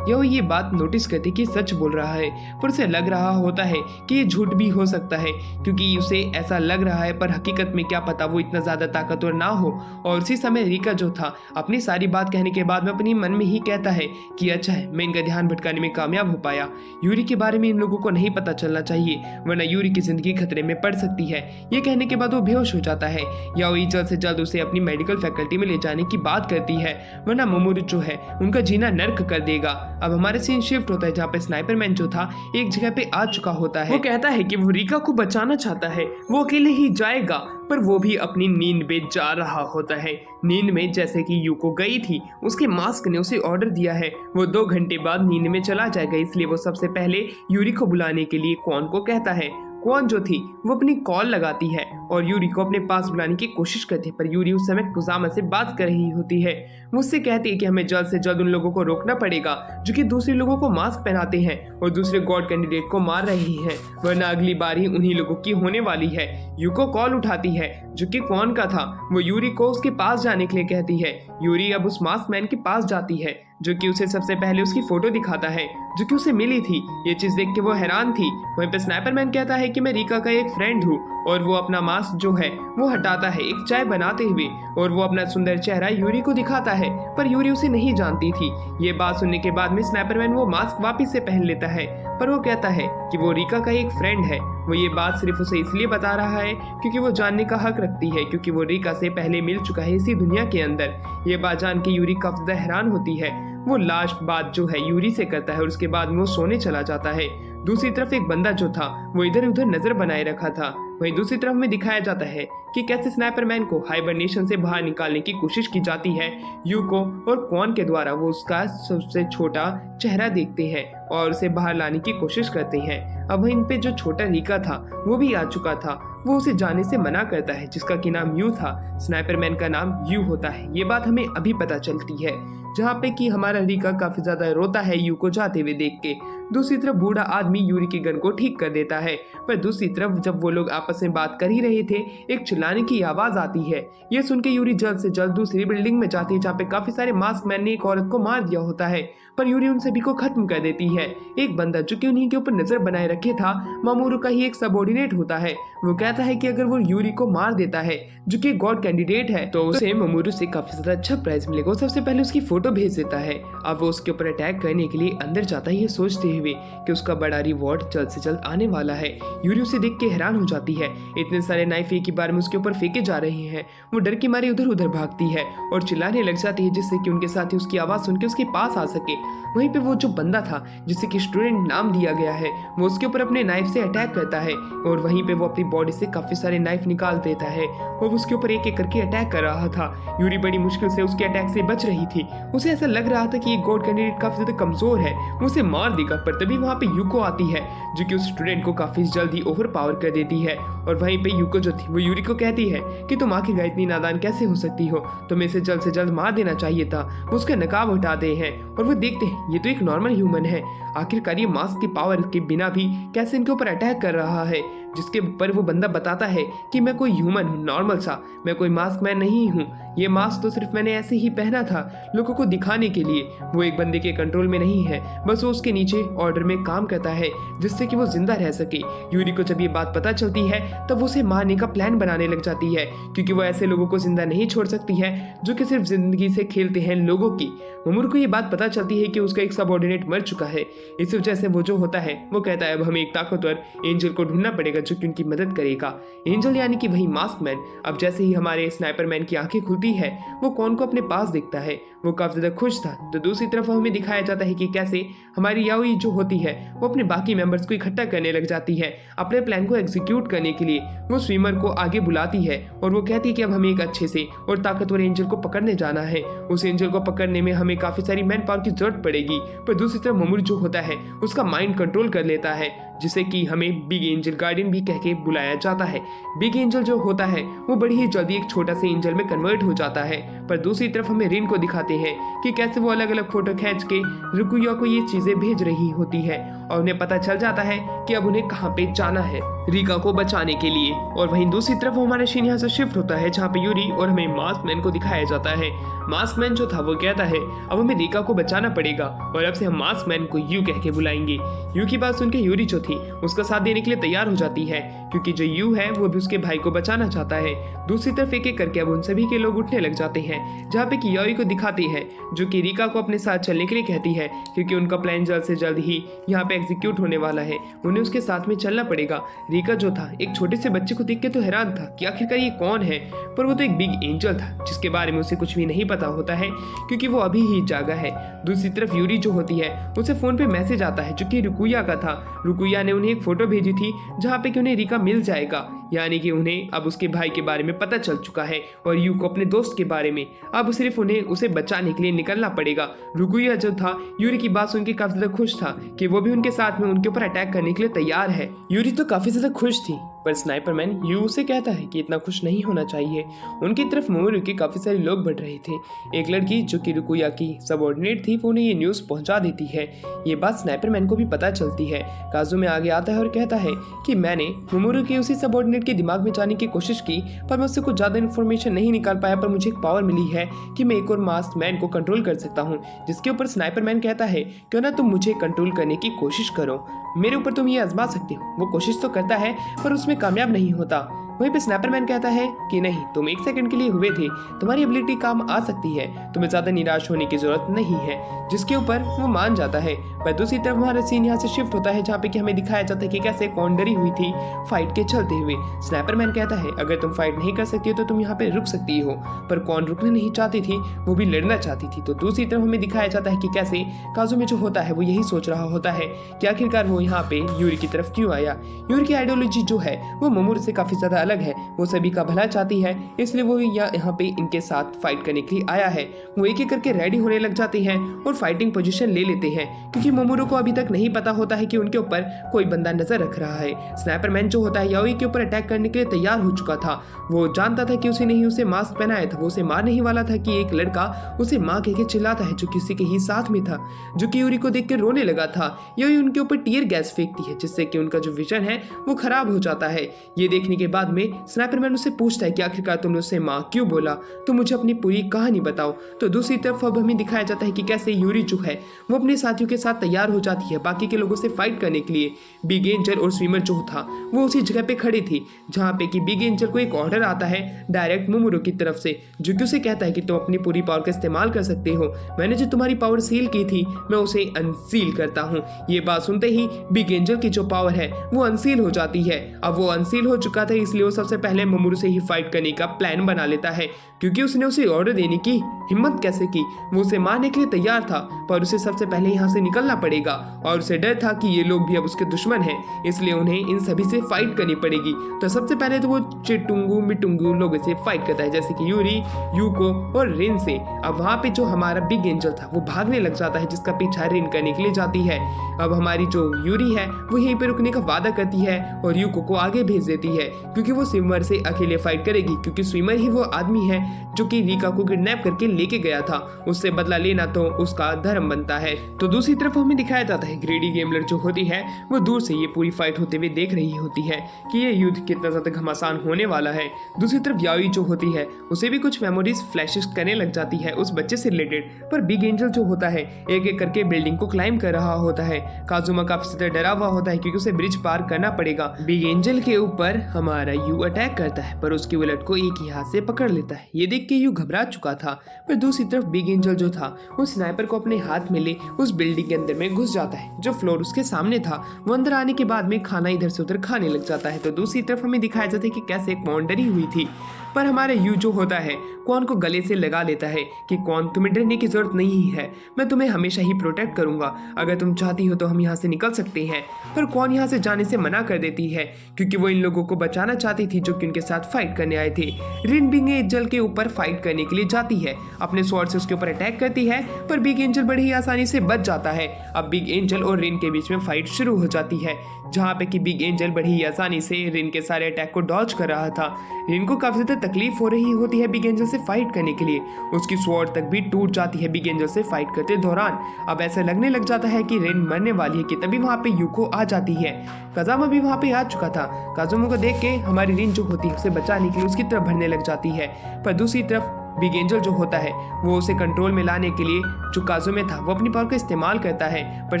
ये बात नोटिस करती कि सच बोल रहा है, पर उसे लग रहा होता है कि ये झूठ भी हो सकता है, क्योंकि उसे ऐसा लग रहा है, पर हकीकत में क्या पता वो इतना ज्यादा ताकतवर ना हो। और उसी समय रीका जो था अपनी सारी बात कहने के बाद में अपनी मन में ही कहता है कि अच्छा है मैं इनका ध्यान भटकाने में कामयाब हो पाया। यूरी के बारे में इन लोगों को नहीं पता चलना चाहिए, वरना यूरी की जिंदगी खतरे में पड़ सकती है। ये कहने के बाद वो बेहोश हो जाता है। याओई जल्द से जल्द उसे अपनी मेडिकल फैकल्टी में ले जाने की बात करती है, वरना मोमोरू जो है उनका जीना नर्क कर देगा। अब हमारे सीन शिफ्ट होता है जहाँ पे स्नाइपर मैन जो था एक जगह पे आ चुका होता है। वो कहता है कि वो रीका को बचाना चाहता है, वो अकेले ही जाएगा, पर वो भी अपनी नींद में जा रहा होता है। नींद में जैसे कि यूको गई थी, उसके मास्क ने उसे ऑर्डर दिया है वो 2 घंटे बाद नींद में चला जाएगा, इसलिए वो सबसे पहले यूरी को बुलाने के लिए कौन को कहता है। कौन जो थी वो अपनी कॉल लगाती है और यूरी को अपने पास बुलाने की कोशिश करती है, पर यूरी उस समय कुजामा से बात कर रही होती है। मुझसे कहती है कि हमें जल्द से जल्द उन लोगों को रोकना पड़ेगा जो कि दूसरे लोगों को मास्क पहनाते हैं और दूसरे गॉड कैंडिडेट को मार रहे हैं, वरना अगली बारी उन्हीं लोगों की होने वाली है। यूको कॉल उठाती है जो कि कौन का था, वो यूरी को उसके पास जाने के लिए कहती है। यूरी अब उस मास्क मैन के पास जाती है जो कि उसे सबसे पहले उसकी फोटो दिखाता है जो कि उसे मिली थी। ये चीज देख के वो हैरान थी। वहीं पे स्नाइपर मैन कहता है कि मैं रीका का एक फ्रेंड हूँ और वो अपना मास्क जो है वो हटाता है एक चाय बनाते हुए और वो अपना सुंदर चेहरा यूरी को दिखाता है, पर यूरी उसे नहीं जानती थी। ये बात सुनने के बाद में स्नाइपरमैन वो मास्क वापस से पहन लेता है, पर वो कहता है कि वो रीका का एक फ्रेंड है। वो ये बात सिर्फ उसे इसलिए बता रहा है क्योंकि वो जानने का हक रखती है, क्योंकि वो रीका से पहले मिल चुका है इसी दुनिया के अंदर। ये बात जान के यूरी काफी ज्यादा हैरान होती है। वो लास्ट बात जो है यूरी से करता है और उसके बाद वो सोने चला जाता है। दूसरी तरफ एक बंदा जो था वो इधर उधर नजर बनाए रखा था। वहीं दूसरी तरफ में दिखाया जाता है कि कैसे स्नाइपरमैन को हाइबरनेशन से बाहर निकालने की कोशिश की जाती है। यूको और क्वान के द्वारा वो उसका सबसे छोटा चेहरा देखते हैं और उसे बाहर लाने की कोशिश करते हैं। अब वहीं पे जो छोटा रीका था वो भी आ चुका था। वो उसे जाने से मना करता है, जिसका की नाम यू था। स्नाइपरमैन का नाम यू होता है। ये बात हमें अभी पता चलती है, जहाँ पे कि हमारा रीका काफी ज्यादा रोता है यू को जाते हुए देख के। दूसरी तरफ बूढ़ा आदमी यूरी की गन को ठीक कर देता है, पर दूसरी तरफ जब वो लोग आपस में बात कर ही रहे थे, एक चिल्लाने की आवाज आती है। ये सुन के यूरी जल्द से जल्द दूसरी बिल्डिंग में जाती है, जहाँ पे काफी सारे मास्क मैन ने एक औरत को मार दिया होता है, पर यूरी उन सभी को खत्म कर देती है। एक बंदा जो कि उन्हीं के ऊपर नजर बनाए रखे था, मामूरू का ही एक सबऑर्डिनेट होता है। वो कहता है कि अगर वो यूरी को मार देता है, जो कि गॉड कैंडिडेट है, तो उसे मामूरू से काफी ज्यादा अच्छा प्राइज मिलेगा। वो सबसे पहले उसकी फोटो भेज देता है। अब वो उसके ऊपर अटैक करने के लिए अंदर जाता है, ये सोचते हुए कि उसका बड़ा रिवॉर्ड जल्द से जल्द आने वाला है। यूरी उसे देख के हैरान हो जाती है। इतने सारे नाइफ एक ही बार में उसके ऊपर फेंके जा रहे हैं। वो डर की मारी उधर उधर भागती है और चिल्लाने लग जाती है, जिससे कि उनके साथी उसकी आवाज सुन के उसके पास आ सके। वहीं पे वो जो बंदा था जिसे कि स्टूडेंट नाम दिया गया है, वो उसके ऊपर अपने नाइफ से अटैक करता है और वहीं पे वो अपनी बॉडी से काफी सारे नाइफ निकाल देता है। वो उसके ऊपर एक एक करके अटैक कर रहा था। यूरी बड़ी मुश्किल से उसके अटैक से बच रही थी। उसे ऐसा लग रहा था कि ये गॉड कैंडिडेट काफी ज्यादा कमजोर है, वो उसे मार देगा। पर तभी वहाँ पे यूको आती है, जो कि उस स्टूडेंट को काफी जल्दी ओवर पावर कर देती है। और वहीं पे यूको जो थी वो यूरी को कहती है कि तुम आखिरकार इतनी नादान कैसे हो सकती हो, तुम्हें इसे जल्द से जल्द मार देना चाहिए था। वो उसका नकाब हटाते हैं और वो देखते हैं ये तो एक नॉर्मल ह्यूमन है। आखिरकार ये मास्क की पावर के बिना भी कैसे इनके ऊपर अटैक कर रहा है, जिसके ऊपर वो बंदा बताता है कि मैं कोई ह्यूमन हूँ, नॉर्मल सा, मैं कोई मास्क मैन नहीं हूँ। ये मास्क तो सिर्फ मैंने ऐसे ही पहना था लोगों को दिखाने के लिए। वो एक बंदे के कंट्रोल में नहीं है, बस वो उसके नीचे ऑर्डर में काम करता है जिससे कि वो जिंदा रह सके। यूरी को जब ये बात पता चलती है तब वो उसे मारने का प्लान बनाने लग जाती है, क्योंकि वो ऐसे लोगों को जिंदा नहीं छोड़ सकती है जो कि सिर्फ जिंदगी से खेलते हैं लोगों की। मामूरू को ये बात पता चलती है कि उसका एक सबऑर्डिनेट मर चुका है। इस वजह से वो जो होता है वो कहता है अब हमें एक ताकतवर एंजल को ढूंढना पड़ेगा जो कि उनकी मदद करेगा। एंजल यानी कि वही मास्क मैन। अब जैसे ही हमारे स्नाइपरमैन की आंखें खुलती है, वो कौन को अपने पास देखता है। वो काफी ज्यादा खुश था। तो दूसरी तरफ हमें दिखाया जाता है कि कैसे हमारी याओई जो होती है वो अपने बाकी मेंबर्स को इकट्ठा करने लग जाती है अपने प्लान को एग्जीक्यूट करने के लिए। वो स्विमर को आगे बुलाती है और वो कहती है कि अब हमें एक अच्छे से और ताकतवर एंजल को पकड़ने जाना है। उस एंजल को पकड़ने में हमें काफी सारी मैन पावर की जरूरत पड़ेगी। पर दूसरी तरफ मामूरू जो होता है उसका माइंड कंट्रोल कर लेता है, जिसे कि हमें बिग एंजल गार्डियन भी कह के बुलाया जाता है। बिग एंजल जो होता है वो बड़ी ही जल्दी एक छोटा से एंजल में कन्वर्ट हो जाता है। पर दूसरी तरफ हमें रिन को दिखाते हैं कि कैसे वो अलग अलग फोटो खींच के रुकुया को ये चीजें भेज रही होती है और उन्हें पता चल जाता है कि अब उन्हें कहाँ पे जाना है रीका को बचाने के लिए। और वहीं दूसरी तरफ हमारा सीन यहाँ से शिफ्ट होता है, जहाँ पे यूरी और हमें मास्क मैन को दिखाया जाता है। मास्क मैन जो था वो कहता है अब हमें रीका को बचाना पड़ेगा और अब से हम मास्क मैन को यू कह के बुलाएंगे। यू की बात सुनकर यूरी जो थी उसका साथ देने के लिए तैयार हो जाती है, क्योंकि जो यू है वो भी उसके भाई को बचाना चाहता है। दूसरी तरफ एक एक करके अब उन सभी के लोग उठने लग जाते हैं, जहाँ पे कि याओई को दिखाते हैं जो कि रीका को अपने साथ चलने के लिए कहती है, क्योंकि उनका प्लान जल्द से जल्द ही यहाँ पे एग्जीक्यूट होने वाला है। उन्हें उसके साथ में चलना पड़ेगा। रीका जो था एक छोटे से बच्चे को देख के तो हैरान था कि आखिरकार ये कौन है, पर वो तो एक बिग एंजल था जिसके बारे में उसे कुछ भी नहीं पता होता है, क्योंकि वो अभी ही जागा है। दूसरी तरफ यूरी जो होती है उसे फोन पे मैसेज आता है जो कि रुकुया का था। रुकुया ने उन्हें एक फोटो भेजी थी जहाँ पे कि उन्हें रीका मिल जाएगा, यानी कि उन्हें अब उसके भाई के बारे में पता चल चुका है और यू को अपने दोस्त के बारे में। अब सिर्फ उन्हें उसे बचाने के लिए निकलना पड़ेगा। रुकुया जो था यूरी की बात सुन के काफी ज्यादा खुश था कि वो भी उनके साथ में उनके ऊपर अटैक करने के लिए तैयार है। यूरी तो काफी ज्यादा खुश थी, पर स्नाइपरमैन यू उसे कहता है कि इतना खुश नहीं होना चाहिए। उनकी तरफ मामूरू के काफी सारे लोग बढ़ रहे थे। एक लड़की जो कि रुकुया की सबऑर्डिनेट थी वो उन्हें ये न्यूज पहुंचा देती है। ये बात स्नाइपरमैन को भी पता चलती है। काजू में आगे आता है और कहता है कि मैंने मामूरू की उसी सबऑर्डिनेट के दिमाग में जाने की कोशिश की, पर मैं उससे कुछ ज्यादा इन्फॉर्मेशन नहीं निकाल पाया, पर मुझे एक पावर मिली है कि मैं एक और मास्क मैन को कंट्रोल कर सकता हूँ। जिसके ऊपर स्नाइपरमैन कहता है क्यों ना तुम मुझे कंट्रोल करने की कोशिश करो, मेरे ऊपर तुम ये आजमा सकते हो। वो कोशिश तो करता है पर उसमें कामयाब नहीं होता। वहीं पे स्नैपरमैन कहता है कि नहीं, तुम 1 सेकंड के लिए हुए थे, तुम्हारी एबिलिटी काम आ सकती है, तुम्हें ज्यादा निराश होने की जरूरत नहीं है, जिसके ऊपर वो मान जाता है। पर दूसरी तरफ हमारा सीन यहाँ से शिफ्ट होता है जहाँ पे कि हमें दिखाया जाता है कि कैसे कौन डरी हुई थी फाइट के चलते हुए। स्नैपरमैन कहता है अगर तुम फाइट नहीं कर सकती हो तो तुम यहाँ पे रुक सकती हो, पर कौन रुकना नहीं चाहती थी, वो भी लड़ना चाहती थी। तो दूसरी तरफ हमें दिखाया जाता है कि कैसे काजुमे जो होता है वो यही सोच रहा होता है कि आखिरकार वो यहाँ पे यूरी की तरफ क्यों आया। यूरी की आइडियोलॉजी जो है वो मोमोरू से काफी ज्यादा अलग है, वो सभी का भला चाहती है, इसलिए वो यहाँ पे इनके साथ फाइट करने के लिए आया है। वो एक एक करके रेडी होने लग जाते हैं और फाइटिंग पोजीशन ले लेते हैं, क्योंकि मोमोरू को अभी तक नहीं पता होता है कि उनके ऊपर कोई बंदा नजर रख रहा है। स्नैपरमैन जो होता है याओई के ऊपर अटैक करने के लिए तैयार हो चुका था। वो जानता था कि उसे नहीं उसे मास्क पहनाया था, वो उसे मारने ही वाला था कि एक लड़का उसे माँ कह के चिल्लाता है जो किसी के ही साथ में था, जो कि यूरी को देख के रोने लगा था। याओई उनके ऊपर टीयर गैस फेंकती है जिससे कि उनका जो विजन है वो खराब हो जाता है। ये देखने के बाद में स्नैपरमैन उससे पूछता है कि आखिरकार तुमने उससे माँ क्यों बोला, तो मुझे अपनी पूरी कहानी बताओ। तो दूसरी तरफ अब हमें दिखाया जाता है कि कैसे यूरी जो है वो अपने साथियों के साथ तैयार हो जाती है बाकी के लोगों से फाइट करने के लिए। बिग एंजल और स्विमर जो था वो उसी जगह पे खड़े थे जहाँ पे कि बिग एंजल को एक ऑर्डर आता है डायरेक्ट मोमोरू की तरफ से, जो कि उसे कहता है कि तुम अपनी पूरी पावर का इस्तेमाल कर सकते हो, मैंने जो तुम्हारी पावर सील की थी मैं उसे अनसील करता हूँ। ये बात सुनते ही बिग एंजल की जो पावर है वो अनसील हो जाती है। अब वो अनसील हो चुका था इसलिए वो सबसे पहले मोमोरू से ही फाइट करने का प्लान बना लेता है, क्योंकि उसने उसे ऑर्डर देने की हिम्मत कैसे की। वो उसे मारने के लिए तैयार था पर उसे सबसे पहले यहाँ से निकलना पड़ेगा और उसे डर था कि ये लोग भी अब उसके दुश्मन हैं, इसलिए उन्हें इन सभी से फाइट करनी पड़ेगी। तो सबसे पहले तो वो चिटुंगू मिटुंगू लोगों से फाइट करता है जैसे कि यूरी, यूको और रिन से। अब वहाँ पे जो हमारा बिग एंजल था वो भागने लग जाता है जिसका पीछा रिन करने के लिए जाती है। अब हमारी जो यूरी है वो यहीं पे रुकने का वादा करती है और यूको को आगे भेज देती है क्योंकि वो स्विमर से अकेले फाइट करेगी, क्योंकि स्विमर ही वो आदमी है जो कि रिका को किडनैप करके लेके गया था, उससे बदला लेना तो उसका धर्म बनता है। तो दूसरी तरफ हमें दिखाया जाता है ग्रेडी गेमलर जो होती है वो दूर से ये पूरी फाइट होते हुए देख रही होती है कि ये युद्ध कितना ज्यादा घमासान होने वाला है। दूसरी तरफ याओई जो होती है उसे भी कुछ मेमोरीज फ्लैशेस करने लग जाती है उस बच्चे से रिलेटेड, पर बिग एंजल जो होता है एक एक करके बिल्डिंग को क्लाइंब कर रहा होता है। काजुमा काफी ज्यादा डरा हुआ होता है क्योंकि उसे ब्रिज पार करना पड़ेगा। बिग एंजल के ऊपर हमारा यू अटैक करता है पर उसकी बुलेट को एक ही हाथ से पकड़ लेता है। ये देख के यू घबरा चुका था, पर दूसरी तरफ बिग एंजल जो था वो स्नाइपर को अपने हाथ में ले उस बिल्डिंग के अंदर में घुस जाता है। जो फ्लोर उसके सामने था वो अंदर आने के बाद में खाना इधर से उधर खाने लग जाता है। तो दूसरी तरफ हमें दिखाया जाता है कि कैसे एक कौन डरी हुई थी, पर हमारा यू जो होता है कौन को गले से लगा लेता है कि कौन तुम्हें डरने की जरूरत नहीं है, मैं तुम्हें हमेशा ही प्रोटेक्ट करूंगा, अगर तुम चाहती हो तो हम यहाँ से निकल सकते हैं। पर कौन यहाँ से जाने से मना कर देती है क्योंकि वो इन लोगों को बचाना चाहती थी जो कि उनके साथ फाइट करने आए थे। रिन बिग एंजल के ऊपर फाइट करने के लिए जाती है, अपने स्वॉर्ड से उसके ऊपर अटैक करती है पर बिग एंजल बड़ी ही आसानी से बच जाता है। अब बिग एंजल और रिन के बीच में फाइट शुरू हो जाती है जहाँ पे कि बिग एंजल बड़ी ही आसानी से रिन के सारे अटैक को डॉज कर रहा था। रिन को काफी ज्यादा तकलीफ हो रही होती है बिग एंजल से फाइट करने के लिए, उसकी स्वॉर्ड तक भी टूट जाती है बिग एंजल से फाइट करते दौरान। अब ऐसा लगने लग जाता है कि रिन मरने वाली है कि तभी वहाँ पे यूको आ जाती है। काजुमा भी वहाँ पे आ चुका था, काजुमा को देख के हमारी रिन जो होती है उसे बचाने के लिए उसकी तरफ बढ़ने लग जाती है, पर दूसरी तरफ बिग एंजल जो होता है वो उसे कंट्रोल में लाने के लिए जो काजुमे था वो अपनी पावर का इस्तेमाल करता है, पर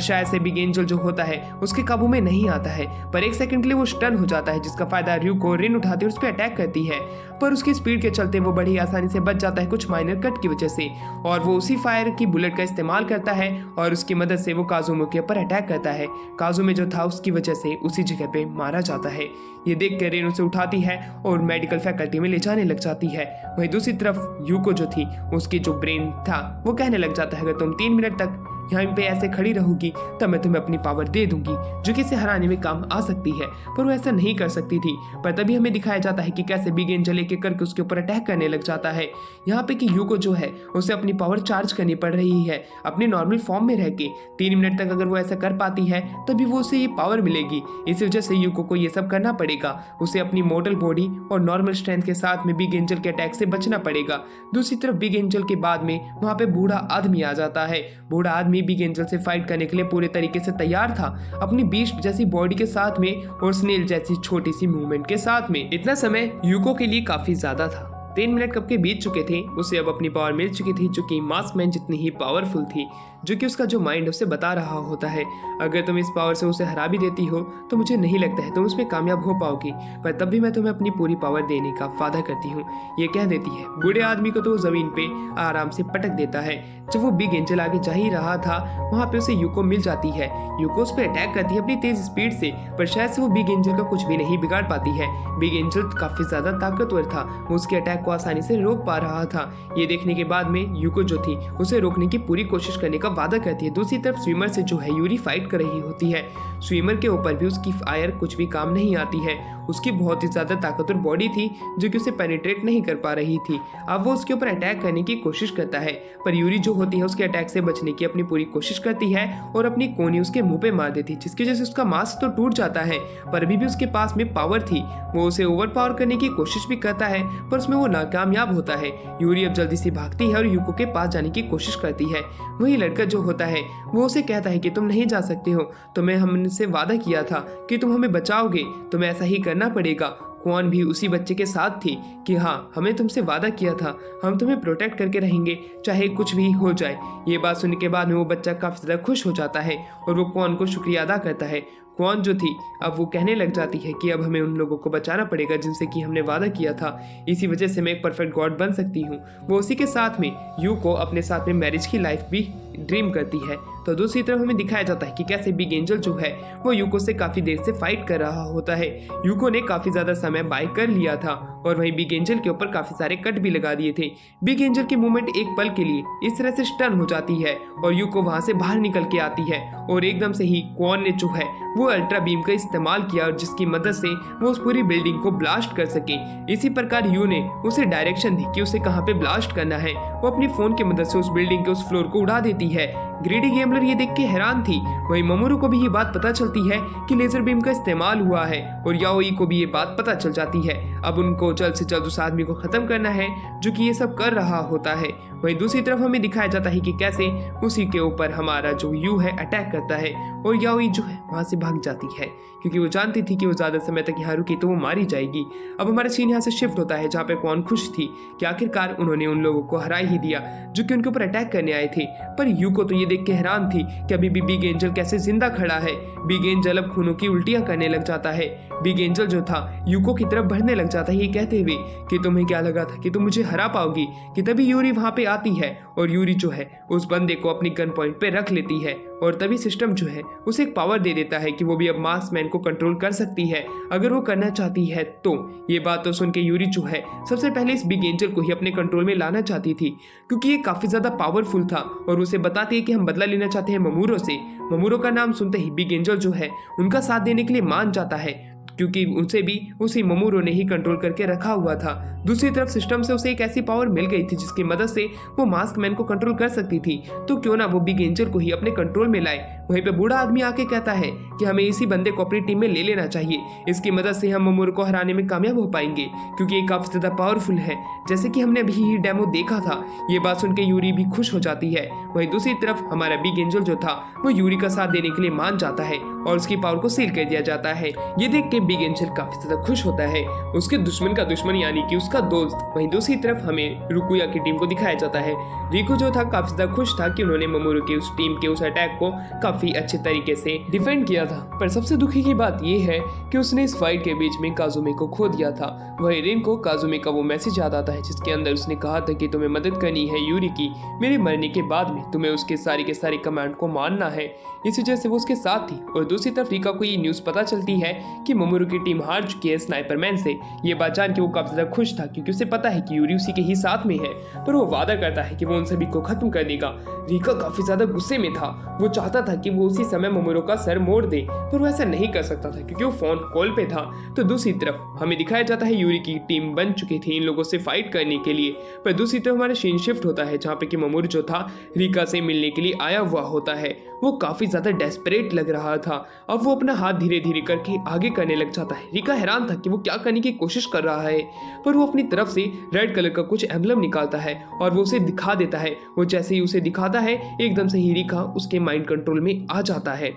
शायद से बिग एंजल जो होता है उसके काबू में नहीं आता है। पर एक सेकंड के लिए वो स्टन हो जाता है जिसका फायदा ryuko रिन उठाती है और उस पर अटैक करती है, पर उसकी स्पीड के चलते वो बड़ी आसानी से बच जाता है कुछ माइनर कट की वजह से, और वो उसी फायर की बुलेट का इस्तेमाल करता है और उसकी मदद से वो काजुमे के ऊपर अटैक करता है। काजुमे जो था उसकी वजह से उसी जगह पे मारा जाता है। ये देख कर रिन उसे उठाती है और मेडिकल फैकल्टी में ले जाने लग जाती है। वहीं दूसरी तरफ यूको जो थी उसकी जो ब्रेन था वो कहने लग जाता है अगर तुम 3 मिनट तक यहाँ पे ऐसे खड़ी रहोगी तब मैं तुम्हें अपनी पावर दे दूंगी जो कि इसे हराने में काम आ सकती है, पर वो ऐसा नहीं कर सकती थी। पर तभी हमें दिखाया जाता है कि कैसे बिग एंजल एक करके उसके ऊपर अटैक करने लग जाता है। यहाँ पे कि यूको जो है उसे अपनी पावर चार्ज करनी पड़ रही है अपने नॉर्मल फॉर्म में रह के। 3 मिनट तक अगर वो ऐसा कर पाती है तभी वो उसे ये पावर मिलेगी, इस वजह से यूको को ये सब करना पड़ेगा, उसे अपनी मॉडल बॉडी और नॉर्मल स्ट्रेंथ के साथ में बिग एंजल के अटैक से बचना पड़ेगा। दूसरी तरफ बिग एंजल के बाद में वहाँ पे बूढ़ा आदमी आ जाता है। बूढ़ा आदमी बिग एंजल से फाइट करने के लिए पूरे तरीके से तैयार था अपनी बीस्ट जैसी बॉडी के साथ में और स्नेल जैसी छोटी सी मूवमेंट के साथ में। इतना समय यूको के लिए काफी ज्यादा था, 3 मिनट कब के बीत चुके थे, उसे अब अपनी पावर मिल चुकी थी जो कि मास्कमैन जितनी ही पावरफुल थी। जो कि उसका जो माइंड उसे बता रहा होता है अगर तुम इस पावर से उसे हरा भी देती हो तो मुझे नहीं लगता है तुम उसमें कामयाब हो पाओगी, पर तब भी मैं तुम्हें अपनी पूरी पावर देने का वादा करती हूँ, ये कह देती है। बूढ़े आदमी को तो वो जमीन पे आराम से पटक देता है। जब वो बिग एंजल आगे जा ही रहा था वहाँ पे उसे यूको मिल जाती है। यूको उस पर अटैक करती है अपनी तेज स्पीड से, पर शायद से वो बिग एंजल का कुछ भी नहीं बिगाड़ पाती है। बिग एंजल काफी ज्यादा ताकतवर था, वो उसके अटैक को आसानी से रोक पा रहा था। ये देखने के बाद में यूको जो थी उसे रोकने की पूरी कोशिश करने का वादा करती है। दूसरी तरफ स्विमर से जो है यूरी फाइट कर रही होती है। स्विमर के ऊपर भी उसकी फायर कुछ भी काम नहीं आती है। उसकी बहुत ही ज्यादा ताकतवर बॉडी थी जो कि उसे पेनिट्रेट नहीं कर पा रही थी। अब वो उसके ऊपर अटैक करने की कोशिश करता है, पर यूरी जो होती है उसके अटैक से बचने की अपनी पूरी कोशिश करती है और अपनी कोनी उसके मुंह पे मार देती है, जिसकी वजह से उसका मास्क तो टूट जाता है, पर अभी भी उसके पास में पावर थी। वो उसे ओवर पावर करने की कोशिश भी करता है, पर उसमें वो नाकामयाब होता है। यूरी अब जल्दी से भागती है और यूको के पास जाने की कोशिश करती है। वही लड़का जो होता है वो उसे कहता है कि तुम नहीं जा सकते हो, तुम्हें हमसे वादा किया था कि तुम हमें बचाओगे, तुम्हें ऐसा ही करना पड़ेगा। क्वान भी उसी बच्चे के साथ थी कि हाँ, हमें तुमसे वादा किया था, हम तुम्हें प्रोटेक्ट करके रहेंगे चाहे कुछ भी हो जाए। ये बात सुनने के बाद में वो बच्चा काफी ज्यादा खुश हो जाता है और वो क्वान को शुक्रिया अदा करता है। क्वान जो थी अब वो कहने लग जाती है कि अब हमें उन लोगों को बचाना पड़ेगा जिनसे कि हमने वादा किया था, इसी वजह से मैं एक परफेक्ट गॉड बन सकती हूँ। वो उसी के साथ में यू को अपने साथ में मैरिज की लाइफ भी ड्रीम करती है। तो दूसरी तरफ हमें दिखाया जाता है कि कैसे बिग एंजल जो है वो यूको से काफी देर से फाइट कर रहा होता है। यूको ने काफी ज्यादा समय बाय कर लिया था और वहीं बिग एंजल के ऊपर काफी सारे कट भी लगा दिए थे। बिग एंजल की मूवमेंट एक पल के लिए इस तरह से स्टन हो जाती है और यूको वहां से बाहर निकल के आती है और एकदम से ही क्वान ने जो है वो अल्ट्रा बीम का इस्तेमाल किया और जिसकी मदद से वो उस पूरी बिल्डिंग को ब्लास्ट कर सके। इसी प्रकार यू ने उसे डायरेक्शन दी कि उसे कहाँ पे ब्लास्ट करना है। वो अपनी फोन की मदद से उस बिल्डिंग के उस फ्लोर को उड़ा देती है। ग्रीडी गेमलर ये देख के हैरान थी। वहीं ममोरू को भी ये बात पता चलती है कि लेजर बीम का इस्तेमाल हुआ है और याओई को भी ये बात पता चल जाती है। अब उनको जल्द से जल्द उस आदमी को खत्म करना है जो कि ये सब कर रहा होता है। वहीं दूसरी तरफ हमें दिखाया जाता है कि कैसे उसी के ऊपर हमारा जो यू है अटैक करता है और याओई जो है वहां से भाग जाती है क्योंकि वो जानती थी कि वो ज्यादा समय तक यहाँ रुकी तो वो मारी जाएगी। अब हमारा सीन यहाँ से शिफ्ट होता है जहाँ पे क्वान खुश थी कि आखिरकार उन्होंने उन लोगों को हरा ही दिया जो कि उनके ऊपर अटैक करने आए थे। पर यू को तो ये देख के हैरान थी कि अभी भी बिग एंजल कैसे जिंदा खड़ा है। बिग एंजल अब खूनों की उल्टियां करने लग जाता है। बिग एंजल जो था यूको की तरफ बढ़ने लग जाता है ये कहते हुए कि तुम्हें क्या लगा था कि तुम मुझे हरा पाओगी। कि तभी यूरी वहां पे आती है और यूरी जो है उस बंदे को अपनी गन पॉइंट पे रख लेती है और तभी सिस्टम जो है उसे एक पावर दे देता है कि वो भी अब मास्क मैन को कंट्रोल कर सकती है अगर वो करना चाहती है तो। ये बात तो सुन के यूरी जो है सबसे पहले इस बिग एंजल को ही अपने कंट्रोल में लाना चाहती थी क्योंकि ये काफी ज्यादा पावरफुल था और उसे बताती है कि हम बदला लेना चाहते हैं ममूरो से। ममूरो का नाम सुनते ही बिग एंजल जो है उनका साथ देने के लिए मान जाता है क्योंकि उनसे भी उसी ममूरो ने ही कंट्रोल करके रखा हुआ था। दूसरी तरफ सिस्टम से उसे एक ऐसी पावर मिल गई थी जिसकी मदद से वो मास्क मैन को कंट्रोल कर सकती थी, तो क्यों ना वो बिग एंजल को ही अपने कंट्रोल में लाए। वहीं पे बूढ़ा आदमी आके कहता है कि हमें इसी बंदे को अपनी टीम में ले लेना चाहिए, इसकी मदद से हम ममूरो को हराने में कामयाब हो पाएंगे क्योंकि ये काफी ज्यादा पावरफुल है जैसे कि हमने अभी ही डेमो देखा था। ये बात सुन के यूरी भी खुश हो जाती है। वहीं दूसरी तरफ हमारा बिग एंजल जो था वो यूरी का साथ देने के लिए मान जाता है और उसकी पावर को सील कर दिया जाता है। ये देख के बिग एंजल काफी ज्यादा खुश होता है, उसके दुश्मन का दुश्मन यानी कि उसका दोस्त। वहीं दूसरी तरफ हमें रुकुया की टीम को दिखाया जाता है। रिको जो था काफी ज्यादा खुश था कि उन्होंने ममूरो की उस टीम के उस अटैक को काफी अच्छे तरीके से डिफेंड किया था, पर सबसे दुखी की बात यह है कि उसने इस फाइट के बीच में काजुमे को खो दिया था। वहीं रिन को काजुमे का वो मैसेज याद आता है जिसके अंदर उसने कहा था कि तुम्हें मदद करनी है यूरी की, मेरे मरने के बाद में तुम्हें उसके सारे के सारे कमांड को मानना है। इस वजह से वो उसके साथ थी। और दूसरी तरफ रिका को ये न्यूज पता चलती है कि ममूरो की टीम हार चुकी है स्नाइपरमैन से। ये बात जान के वो काफी ज्यादा खुश था क्योंकि उसे पता है कि यूरी उसी के ही साथ में है, पर वो वादा करता है कि वो उन सभी को खत्म कर देगा। रिका काफी ज्यादा गुस्से में था, वो चाहता था कि वो उसी समय ममूरो का सर मोड़ दे, पर वो ऐसा नहीं कर सकता था क्योंकि वो फोन कॉल पे था। तो दूसरी तरफ हमें दिखाया जाता है यूरी की टीम बन चुकी थी इन लोगों से फाइट करने के लिए, पर दूसरी तरफ हमारा सीन शिफ्ट होता है जहाँ पे कि ममूरो जो था रिका से मिलने के लिए आया हुआ होता है। वो काफी ज्यादा डेस्परेट लग रहा था। अब वो अपना हाथ धीरे धीरे करके आगे करने लग जाता है। रिका हैरान था कि वो क्या करने की कोशिश कर रहा है, पर वो अपनी तरफ से रेड कलर का कुछ एम्बलम निकालता है और वो उसे दिखा देता है। वो जैसे ही उसे दिखाता है एकदम से ही रिका उसके माइंड कंट्रोल में आ जाता है।